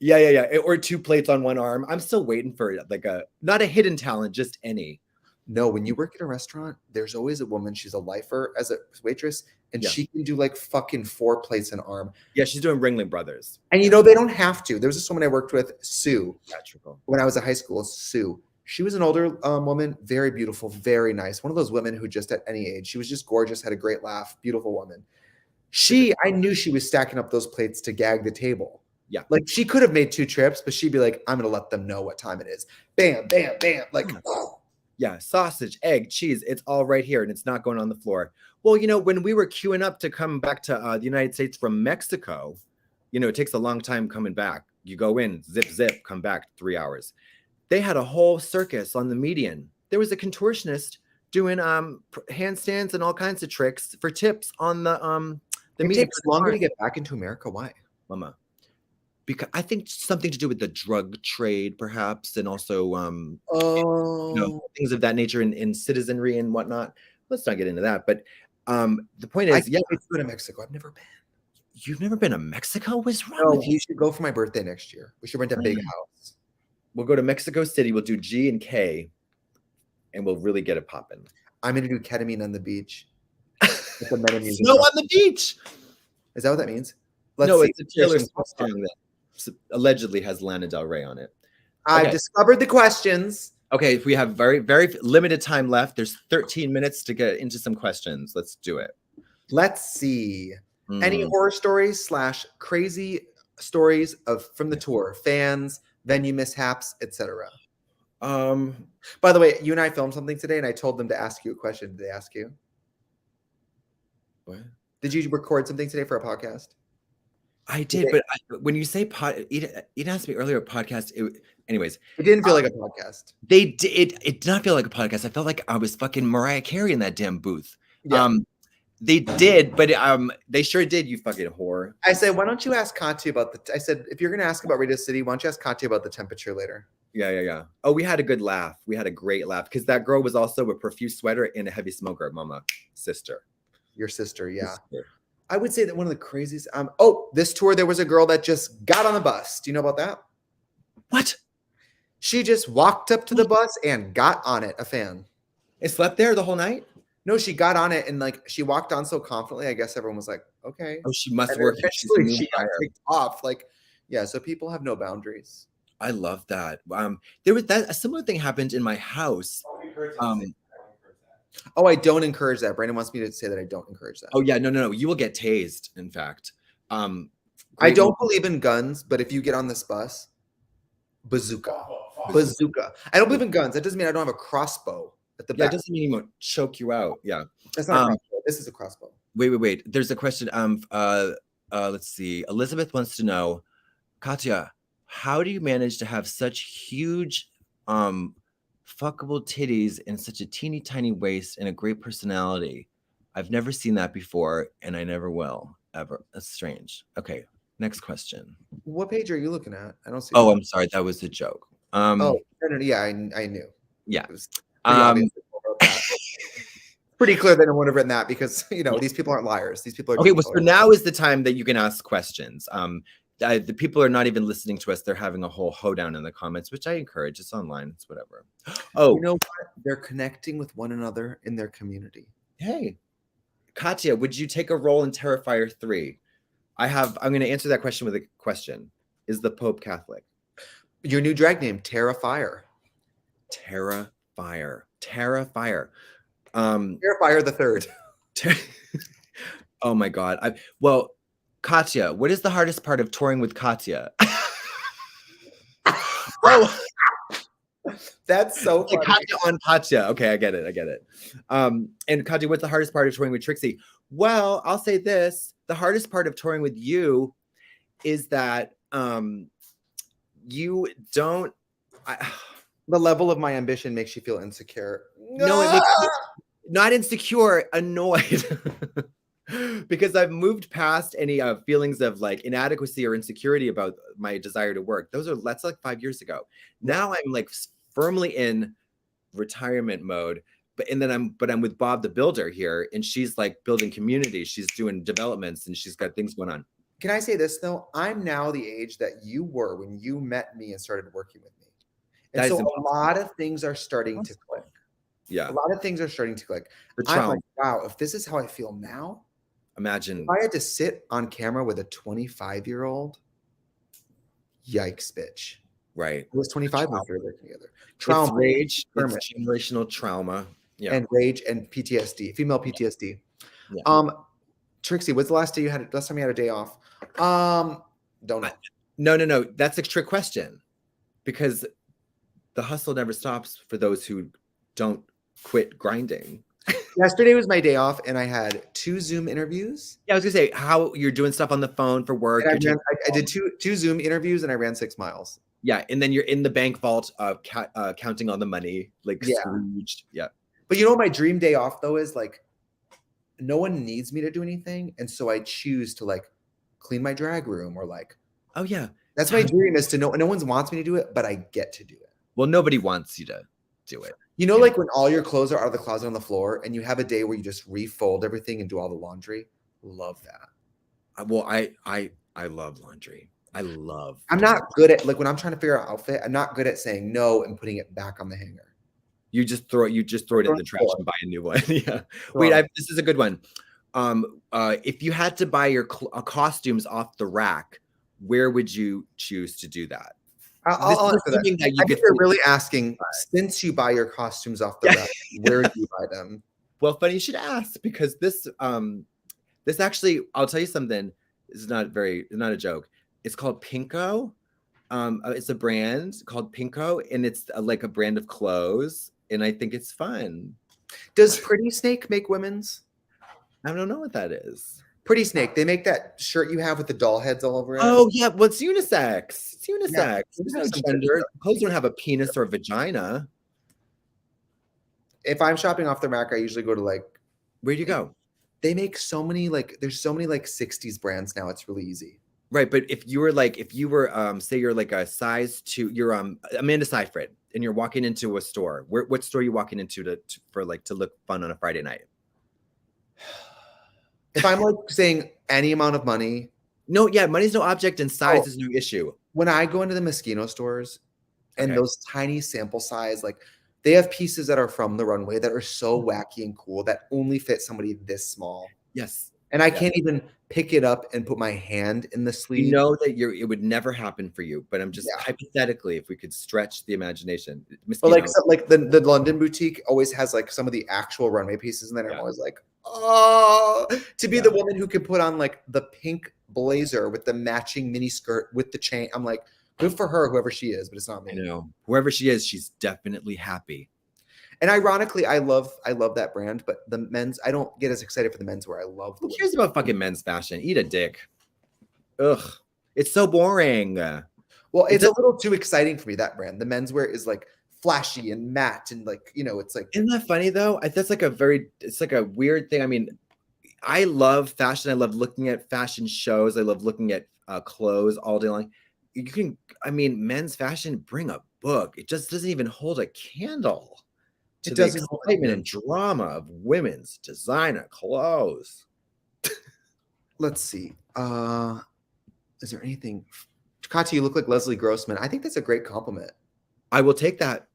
Yeah. Or 2 plates on 1 arm. I'm still waiting for like not a hidden talent, just any. No, when you work at a restaurant, there's always a woman. She's a lifer as a waitress, and she can do like fucking 4 plates an arm. Yeah, she's doing Ringling Brothers. And you know, they don't have to. There was this woman I worked with, Sue, Theatrical. when I was at high school. Sue. She was an older woman, very beautiful, very nice. One of those women who just at any age, she was just gorgeous, had a great laugh, beautiful woman. I knew she was stacking up those plates to gag the table. Yeah. Like she could have made 2 trips, but she'd be like, I'm going to let them know what time it is. Bam, bam, bam. Like, yeah, sausage, egg, cheese, it's all right here and it's not going on the floor. Well, you know, when we were queuing up to come back to the United States from Mexico, you know, it takes a long time coming back. You go in, zip, come back 3 hours. They had a whole circus on the median. There was a contortionist doing handstands and all kinds of tricks for tips on the median. It takes longer to get back into America. Why? Mama. Because I think something to do with the drug trade, perhaps, and also you know, things of that nature in citizenry and whatnot. Let's not get into that. But the point is, I can't wait to go to Mexico. I've never been. You've never been to Mexico? What's wrong No, with you? we should go for my birthday next year. We should rent a big house. We'll go to Mexico City. We'll do G and K, and we'll really get it popping. I'm going to do ketamine on the beach. With the Meta music. Snow on the beach. Is that what that means? It's a Taylor Swift song that allegedly has Lana Del Rey on it. I've discovered the questions. Okay, we have very, very limited time left. There's 13 minutes to get into some questions. Let's do it. Let's see. Any horror stories / crazy stories from the tour, fans, venue mishaps, etc. By the way, you and I filmed something today, and I told them to ask you a question. Did they ask you? What? Did you record something today for a podcast? I did, but when you say Eden asked me earlier a podcast. Anyways, it didn't feel like a podcast. They did. It did not feel like a podcast. I felt like I was fucking Mariah Carey in that damn booth. Yeah. They did, but they sure did. You fucking whore. I said, why don't you ask Katya about I said, if you're gonna ask about Radio City, why don't you ask Katya about the temperature later? Yeah. Oh, we had a good laugh. We had a great laugh because that girl was also a profuse sweater and a heavy smoker. Mama, sister. Your sister, yeah. Sister. I would say that one of the craziest. This tour, there was a girl that just got on the bus. Do you know about that? What? She just walked up to the bus and got on it. A fan. And slept there the whole night? No, she got on it and like she walked on so confidently. I guess everyone was like, "Okay." Oh, she must and work. Eventually, she got kicked off. Like, yeah. So people have no boundaries. I love that. There was a similar thing happened in my house. I don't encourage that. Brandon wants me to say that I don't encourage that. Oh yeah, no. You will get tased. In fact, I don't believe in guns, but if you get on this bus, bazooka. I don't believe in guns. That doesn't mean I don't have a crossbow at the back. It doesn't mean he won't choke you out. Yeah, that's not a crossbow. This is a crossbow. Wait. There's a question. Let's see. Elizabeth wants to know, Katya, how do you manage to have such huge, fuckable titties and such a teeny tiny waist and a great personality? I've never seen that before, and I never will ever. That's strange. Okay, next question. What page are you looking at? I don't see. Oh, I'm sorry. That was a joke. No, yeah, I knew. Yeah. It was pretty clear that no one would have written that because these people aren't liars. These people are okay. Well, so now is the time that you can ask questions. The people are not even listening to us. They're having a whole hoedown in the comments, which I encourage. It's online. It's whatever. Oh, you know what? They're connecting with one another in their community. Hey, Katya, would you take a role in Terrifier 3? I'm going to answer that question with a question. Is the Pope Catholic? Your new drag name, Terrifier. Terrifier. Terrifier the Third. Oh my God. Katya, what is the hardest part of touring with Katya? Oh, that's so funny. Katya on Katya. Okay, I get it. And Katya, what's the hardest part of touring with Trixie? Well, I'll say this. The hardest part of touring with you is that you don't... The level of my ambition makes you feel insecure. No, it makes me not insecure, annoyed. Because I've moved past any feelings of like inadequacy or insecurity about my desire to work. That's like 5 years ago. Now I'm like firmly in, retirement mode. But I'm with Bob the Builder here, and she's like building community. She's doing developments, and she's got things going on. Can I say this though? I'm now the age that you were when you met me and started working with me. And That so is a impossible. lot of things are starting to click. Yeah. A lot of things are starting to click. The I'm trauma. like, wow, if this is how I feel now, Imagine. if I had to sit on camera with a 25-year-old, yikes, bitch. Right. I was 25 when we started working together. It's Trauma, rage. permit, It's generational trauma. Yeah. and rage and PTSD, female PTSD. Yeah. Trixie, what's the last time you had a day off? Don't know. No. That's a trick question, because the hustle never stops for those who don't quit grinding. Yesterday was my day off, and I had 2 Zoom interviews. Yeah, I was gonna say, how you're doing stuff on the phone for work. And I did two Zoom interviews, and I ran 6 miles. Yeah, and then you're in the bank vault counting all the money, like Yeah. Scrooged. Yeah. But you know what my dream day off though is? Like, no one needs me to do anything, and so I choose to like clean my drag room or like. Oh yeah. That's my dream, is to know. No one wants me to do it, but I get to do it. Well, nobody wants you to do it. You know, like when all your clothes are out of the closet on the floor, and you have a day where you just refold everything and do all the laundry. Love that. Well, I love laundry. I'm not good at, like, when I'm trying to figure out outfit, I'm not good at saying no and putting it back on the hanger. You just throw it in the trash and buy a new one. Yeah. Wait, this is a good one. If you had to buy your costumes off the rack, where would you choose to do that? I'll answer that. I think they're really asking, since you buy your costumes off the rack, where do you buy them? Well, funny you should ask, because this actually, I'll tell you something. It's not a joke. It's called Pinko. It's a brand called Pinko, and it's like a brand of clothes, and I think it's fun. Does Pretty Snake make women's? I don't know what that is. Pretty Snake. They make that shirt you have with the doll heads all over it. Oh yeah, well, it's unisex. It's unisex. Yeah, There's no gender. Clothes don't have a penis or a vagina. If I'm shopping off the rack, I usually go to like. Where do you go? They make so many there's so many 60s brands now. It's really easy. Right, but if you were say you're like a size 2, you're Amanda Seyfried, and you're walking into a store. What store are you walking into to look fun on a Friday night? If I'm like saying any amount of money. No, yeah, money's no object and size is no issue. When I go into the Moschino stores and those tiny sample size, like they have pieces that are from the runway that are so wacky and cool that only fit somebody this small. Yes. And I can't even pick it up and put my hand in the sleeve. You know that it would never happen for you, but I'm just hypothetically, if we could stretch the imagination. But like the London boutique always has like some of the actual runway pieces, and then I'm always like, oh, to be the woman who can put on like the pink blazer with the matching mini skirt with the chain. I'm like, good for her, whoever she is, but it's not me. I know. Whoever she is, she's definitely happy. And ironically, I love that brand, but the men's, I don't get as excited for the men's where I love. Who cares about fucking men's fashion? Eat a dick. Ugh, it's so boring. Well, it's a little too exciting for me, that brand. The menswear is like flashy and matte, and like, you know, it's like. Isn't that funny though? That's like it's like a weird thing. I mean, I love fashion. I love looking at fashion shows. I love looking at clothes all day long. Men's fashion, bring a book. It just doesn't even hold a candle to the excitement and drama of women's designer clothes. Let's see. Is there anything? Katya, you look like Leslie Grossman. I think that's a great compliment. I will take that.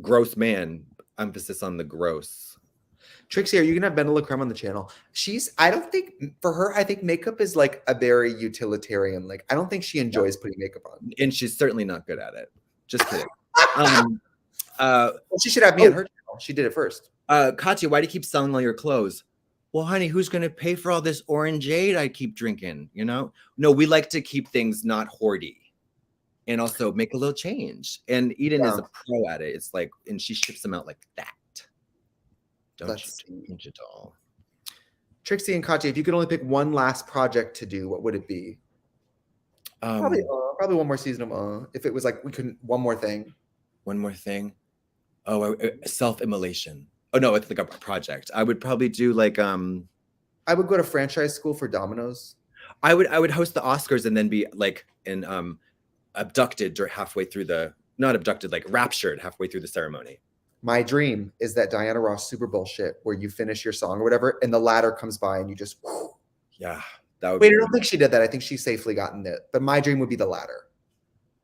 Gross man. Emphasis on the gross. Trixie, are you gonna have Bendela Creme on the channel? I don't think for her, I think makeup is like a very utilitarian. Like, I don't think she enjoys putting makeup on. And she's certainly not good at it. Just kidding. Well, she should have me on her channel. She did it first. Katya, why do you keep selling all your clothes? Well, honey, who's going to pay for all this orangeade I keep drinking? You know? No, we like to keep things not hoardy and also make a little change. And Eden is a pro at it. It's like, and she ships them out like that. Don't you change it all. Trixie and Katya, if you could only pick one last project to do, what would it be? Probably one more season of if it was like we couldn't one more thing. One more thing. Oh, self-immolation. Oh no, it's like a project. I would probably do like I would go to franchise school for Domino's. I would host the Oscars and then be like abducted halfway through the not abducted, like raptured halfway through the ceremony. My dream is that Diana Ross Super Bowl shit where you finish your song or whatever and the ladder comes by and you just whoo. Yeah, that would Wait, be I don't think she did that. I think she safely gotten it. But my dream would be the ladder.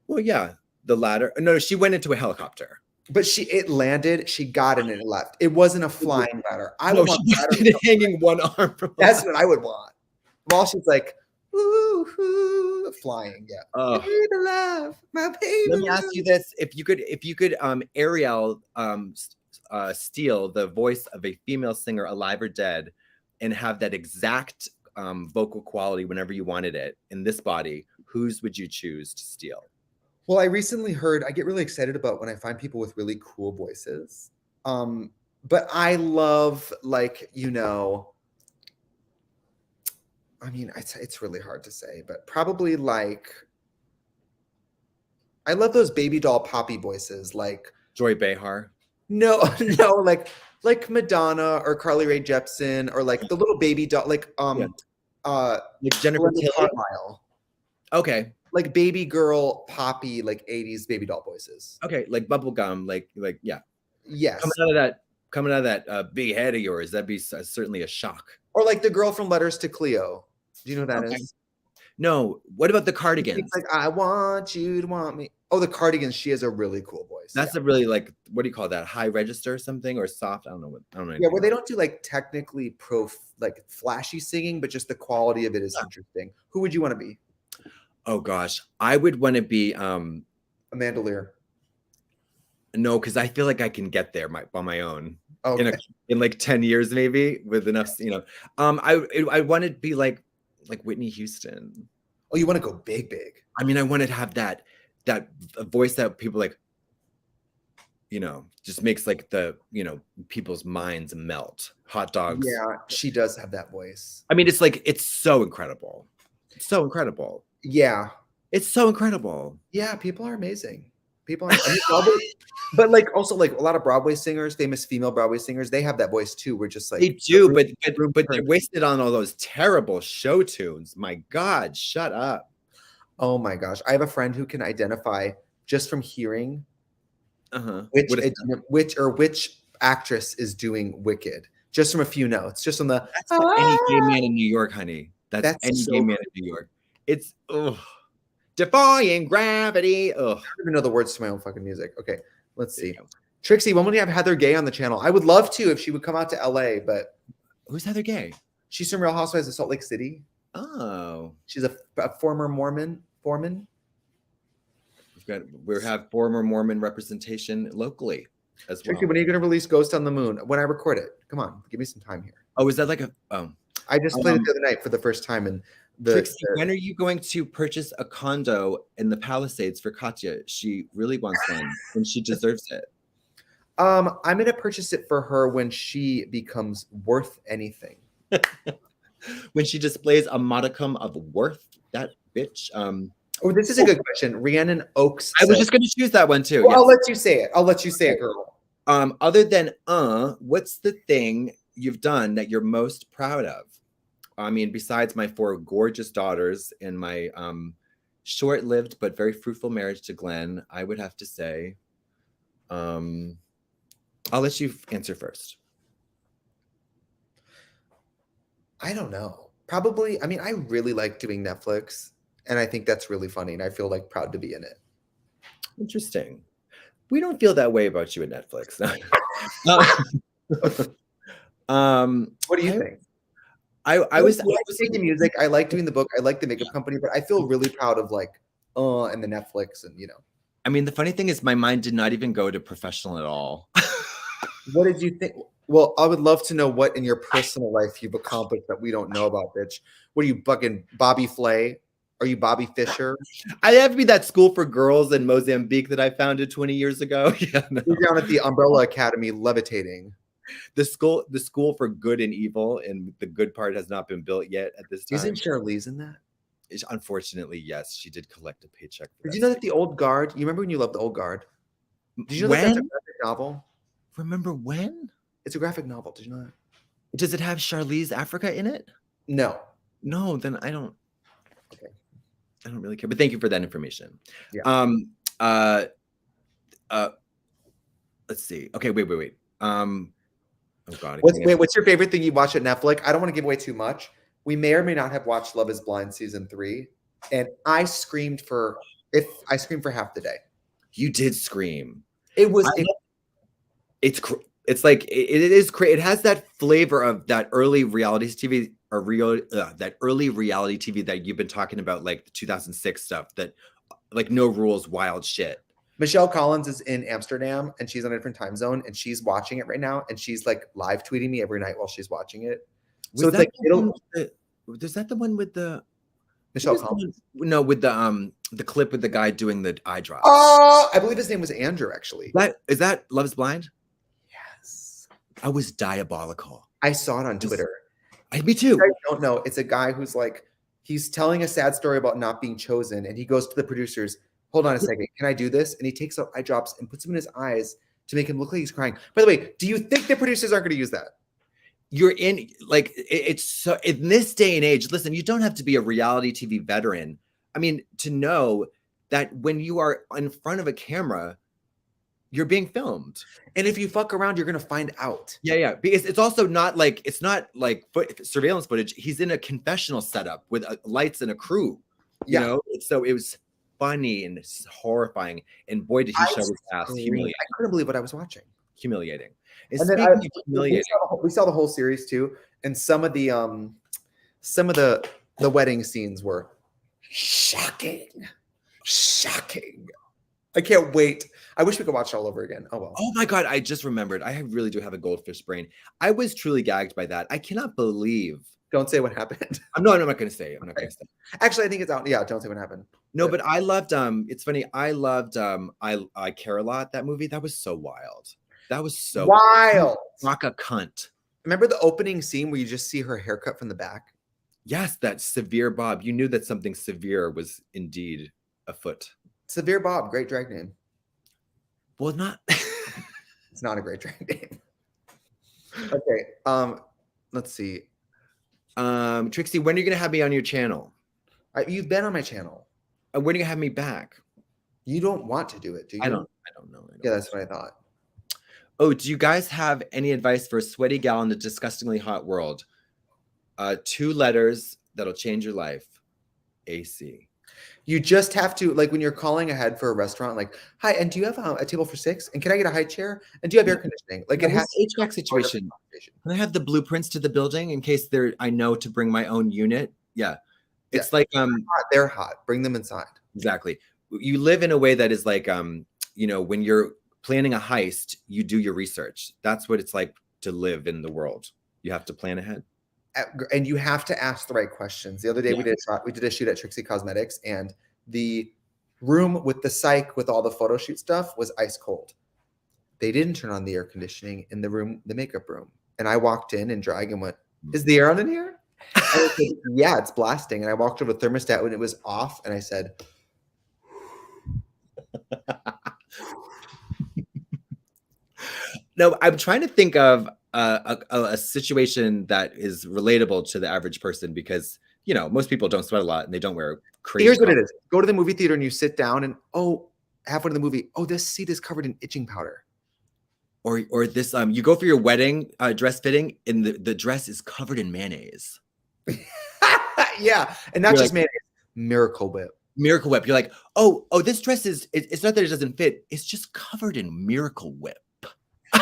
Well, yeah, the ladder. No, she went into a helicopter. But it landed, she got it and it left. It wasn't a flying ladder. I would want she ladder did hanging one arm from That's what I would want. While she's like, woo, flying, yeah. Oh. Baby love, my baby. Let me ask you this: if you could Ariel steal the voice of a female singer, alive or dead, and have that exact vocal quality whenever you wanted it in this body, whose would you choose to steal? Well, I recently heard, I get really excited about when I find people with really cool voices. But I love, like, you know, I mean, it's really hard to say, but probably like, I love those baby doll poppy voices, like Joy Behar. no, like Madonna or Carly Rae Jepsen or like the little baby doll, like Jennifer Belinda Tilly. Carlisle. Okay. Like baby girl poppy, like 80s baby doll voices. Okay, like bubblegum, like yeah. Yes. Coming out of that big head of yours, that'd be certainly a shock. Or like the girl from Letters to Cleo. Do you know who that is? No. What about the Cardigans? It's like, I want you to want me. Oh, the Cardigans. She has a really cool voice. That's a really, like, what do you call that? High register or something, or soft? I don't know. Yeah, where they don't do like technically like flashy singing, but just the quality of it is interesting. Who would you want to be? Oh gosh, I would want to be Amanda Lear. No, because I feel like I can get there by my own. Okay. In like 10 years, maybe, with enough, you know. I want to be like Whitney Houston. Oh, you want to go big. I mean, I want to have that voice that people like, you know, just makes like the, you know, people's minds melt. Hot dogs. Yeah, she does have that voice. I mean, it's like, it's so incredible. It's so incredible. Yeah. It's so incredible. Yeah, people are amazing. People are, but like also like a lot of Broadway singers, famous female Broadway singers, they have that voice too. We're just like they do, but they're wasted on all those terrible show tunes. My God, shut up. Oh my gosh. I have a friend who can identify just from hearing which actress is doing Wicked. Just from a few notes. Just from the That's any gay man in New York, honey. That's any gay man in New York. It's defying gravity. Ugh. I don't even know the words to my own fucking music. Okay, let's see. Trixie, when would you have Heather Gay on the channel? I would love to if she would come out to LA, but who's Heather Gay? She's from Real Housewives of Salt Lake City. Oh, she's a former Mormon. We have former Mormon representation locally as well. Trixie, when are you going to release Ghost on the Moon? When I record it. Come on, give me some time here. Oh, is that like a? I just played it the other night for the first time, and Trixie, when are you going to purchase a condo in the Palisades for Katya? She really wants one, and she deserves it. I'm going to purchase it for her when she becomes worth anything. When she displays a modicum of worth, that bitch. Oh, this is a good question. Rhiannon Oaks. I was just going to choose that one too. Well, yes. I'll let you say it. I'll let you say it, girl. Other than what's the thing you've done that you're most proud of? I mean, besides my 4 gorgeous daughters and my short-lived but very fruitful marriage to Glenn, I would have to say, I'll let you answer first. I don't know. Probably, I mean, I really like doing Netflix, and I think that's really funny, and I feel like proud to be in it. Interesting. We don't feel that way about you at Netflix. What do you think? I was making music. I like doing the book. I like the makeup company, but I feel really proud of like, and the Netflix and, you know. I mean, the funny thing is my mind did not even go to professional at all. What did you think? Well, I would love to know what in your personal life you've accomplished that we don't know about, bitch. What are you, fucking Bobby Flay? Are you Bobby Fischer? I have to be that school for girls in Mozambique that I founded 20 years ago. Yeah, no. You're down at the Umbrella Academy levitating. The school for good and evil, and the good part has not been built yet at this time. Isn't Charlize in that? Unfortunately, yes, she did collect a paycheck. Did you know that the Old Guard? You remember when you loved the Old Guard? Did you know that that's a graphic novel? Remember when? It's a graphic novel. Did you know that? Does it have Charlize Africa in it? No. No, then I don't. Okay. I don't really care. But thank you for that information. Yeah. let's see. Okay, wait. Oh God. What's your favorite thing you watch at Netflix? I don't want to give away too much. We may or may not have watched Love Is Blind season 3, and I screamed for half the day. You did scream. It was. It's like it is. It has that flavor of that early reality TV that early reality TV that you've been talking about, like the 2006 stuff. That like no rules, wild shit. Michelle Collins is in Amsterdam and she's on a different time zone and she's watching it right now and she's like live tweeting me every night while she's watching it. So it's like is that the one with the Michelle Collins? No, with the clip with the guy doing the eye drops. Oh, I believe his name was Andrew, actually. Is that Love Is Blind? Yes. I was diabolical. I saw it on Twitter. Me too. I don't know. It's a guy who's like, he's telling a sad story about not being chosen and he goes to the producers, hold on a second, can I do this? And he takes out eye drops and puts them in his eyes to make him look like he's crying. By the way, do you think the producers aren't going to use that? You're in, like, it's so, in this day and age, listen, you don't have to be a reality TV veteran. I mean, to know that when you are in front of a camera, you're being filmed. And if you fuck around, you're going to find out. Yeah. Because it's also not like, surveillance footage. He's in a confessional setup with lights and a crew, you know? So it was funny and horrifying, and boy did he show his ass. Humiliating. I couldn't believe what I was watching. Humiliating. And then we saw the whole series too, and some of the wedding scenes were shocking. I can't wait. I wish we could watch it all over again. Oh well. Oh my God, I just remembered. I really do have a goldfish brain. I was truly gagged by that. I cannot believe. Don't say what happened. I'm not going to say it. I'm not going to say it. Actually, I think it's out. Yeah, don't say what happened. No, but I loved, it's funny. I loved, I Care a Lot, that movie. That was so wild. That was so wild. Rock a cunt. Remember the opening scene where you just see her haircut from the back? Yes, that severe bob. You knew that something severe was indeed afoot. Severe Bob, great drag name. Well, not. It's not a great drag name. Okay, let's see. Trixie, when are you going to have me on your channel? You've been on my channel. When are you going to have me back? You don't want to do it, do you? I don't know. Yeah, that's what I thought. Oh, do you guys have any advice for a sweaty gal in the disgustingly hot world? 2 letters that'll change your life. AC. You just have to, like, when you're calling ahead for a restaurant, like, hi, and do you have a table for 6? And can I get a high chair? And do you have air conditioning? Like, it has HVAC situation. Can I have the blueprints to the building in case I know to bring my own unit? Yeah. It's like they're hot. Bring them inside. Exactly. You live in a way that is like when you're planning a heist, you do your research. That's what it's like to live in the world. You have to plan ahead. And you have to ask the right questions. The other day we did a shoot at Trixie Cosmetics, and the room with the psych with all the photo shoot stuff was ice cold. They didn't turn on the air conditioning in the makeup room. And I walked in and drag and went, is the air on in here? And I said, yeah, it's blasting. And I walked over the thermostat when it was off, and I said, no, I'm trying to think of a situation that is relatable to the average person, because most people don't sweat a lot and they don't wear crazy. Here's what it is: go to the movie theater and you sit down, and halfway to the movie, this seat is covered in itching powder. Or this you go for your wedding dress fitting, and the dress is covered in mayonnaise. Yeah, and not just mayonnaise, Miracle Whip. Miracle Whip. You're like, oh, this dress it's not that it doesn't fit, it's just covered in Miracle Whip.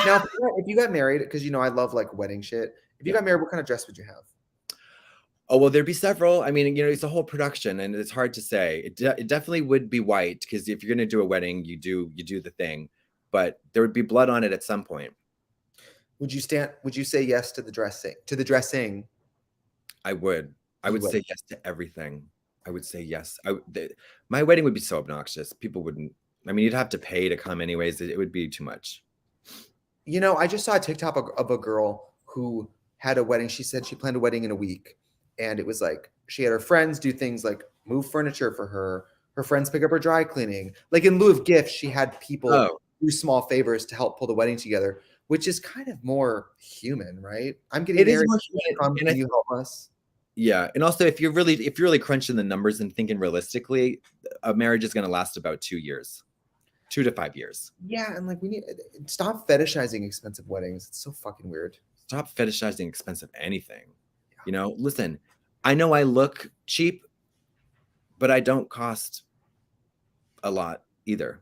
Now, if you got married, because I love like wedding shit. If you got married, what kind of dress would you have? Oh, well, there'd be several. I mean, it's a whole production, and it's hard to say. It definitely would be white, because if you're going to do a wedding, you do the thing, but there would be blood on it at some point. Would you say yes to the dressing? I would. I would say yes to everything. I would say yes. My wedding would be so obnoxious. People wouldn't. I mean, you'd have to pay to come anyways. It would be too much. I just saw a TikTok of a girl who had a wedding. She said she planned a wedding in a week. And it was like, she had her friends do things like move furniture for her. Her friends pick up her dry cleaning. Like, in lieu of gifts, she had people do small favors to help pull the wedding together, which is kind of more human, right? I'm getting married. Can you help us? Yeah. And also, if you're really crunching the numbers and thinking realistically, a marriage is going to last about 2 years. 2 to 5 years. Yeah, and like we need stop fetishizing expensive weddings. It's so fucking weird. Stop fetishizing expensive anything. You know, listen, I know I look cheap, but I don't cost a lot either.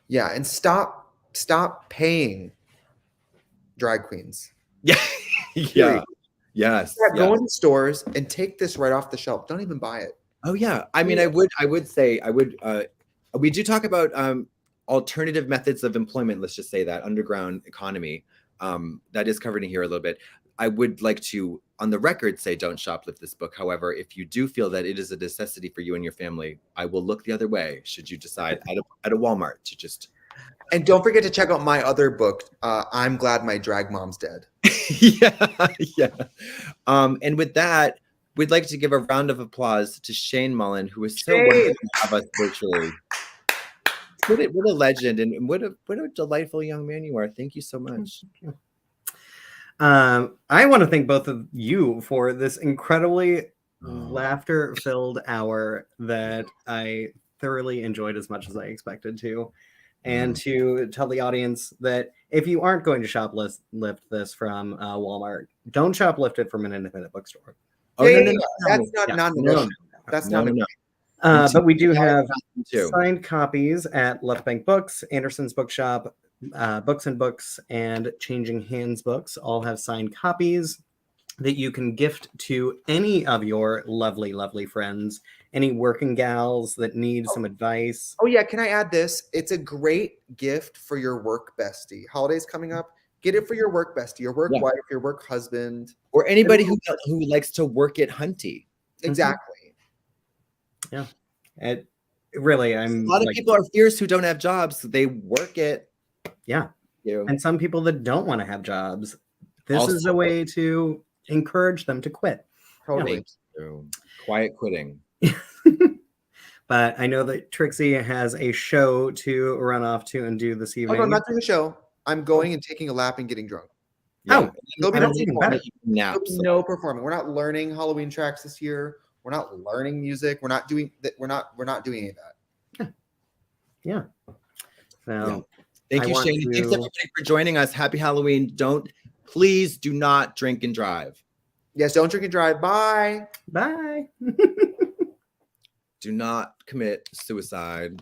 Yeah, and stop paying drag queens. Yeah. Period. Yes. Go into stores and take this right off the shelf. Don't even buy it. Oh yeah. I mean, I would say we do talk about alternative methods of employment, let's just say that underground economy. That is covered in here a little bit. I would like to, on the record, say don't shoplift this book. However, if you do feel that it is a necessity for you and your family, I will look the other way should you decide at a Walmart to just. And don't forget to check out my other book, I'm Glad My Drag Mom's Dead. Yeah. And with that, we'd like to give a round of applause to Shane Mullen, who is so wonderful to have us virtually. What a legend, and what a delightful young man you are. Thank you so much. I want to thank both of you for this incredibly laughter-filled hour that I thoroughly enjoyed as much as I expected to. And to tell the audience that if you aren't going to shoplift this from Walmart, don't shoplift it from an independent bookstore. Oh, no. That's not non-negotiable. That's not. But we do have signed copies at Left Bank Books, Anderson's Bookshop, Books and Books, and Changing Hands Books. All have signed copies that you can gift to any of your lovely, lovely friends, any working gals that need some advice. Oh yeah, can I add this? It's a great gift for your work bestie. Holidays coming up. Get it for your work bestie, your work wife, your work husband, or anybody who likes to work at Hunty. Exactly. Yeah. It really, a lot of people are fierce who don't have jobs. So they work it. Yeah. You. And some people that don't want to have jobs. This is a way to encourage them to quit. Totally. Quiet quitting. But I know that Trixie has a show to run off to and do this evening. Oh, no, I'm not doing a show. I'm going and taking a lap and getting drunk. Yeah. There'll be no performing. We're not learning Halloween tracks this year. We're not learning music. We're not doing that. We're not doing any of that. Yeah. So thank you, Shane. Thanks everybody for joining us. Happy Halloween. Please do not drink and drive. Yes, don't drink and drive. Bye. Bye. Do not commit suicide.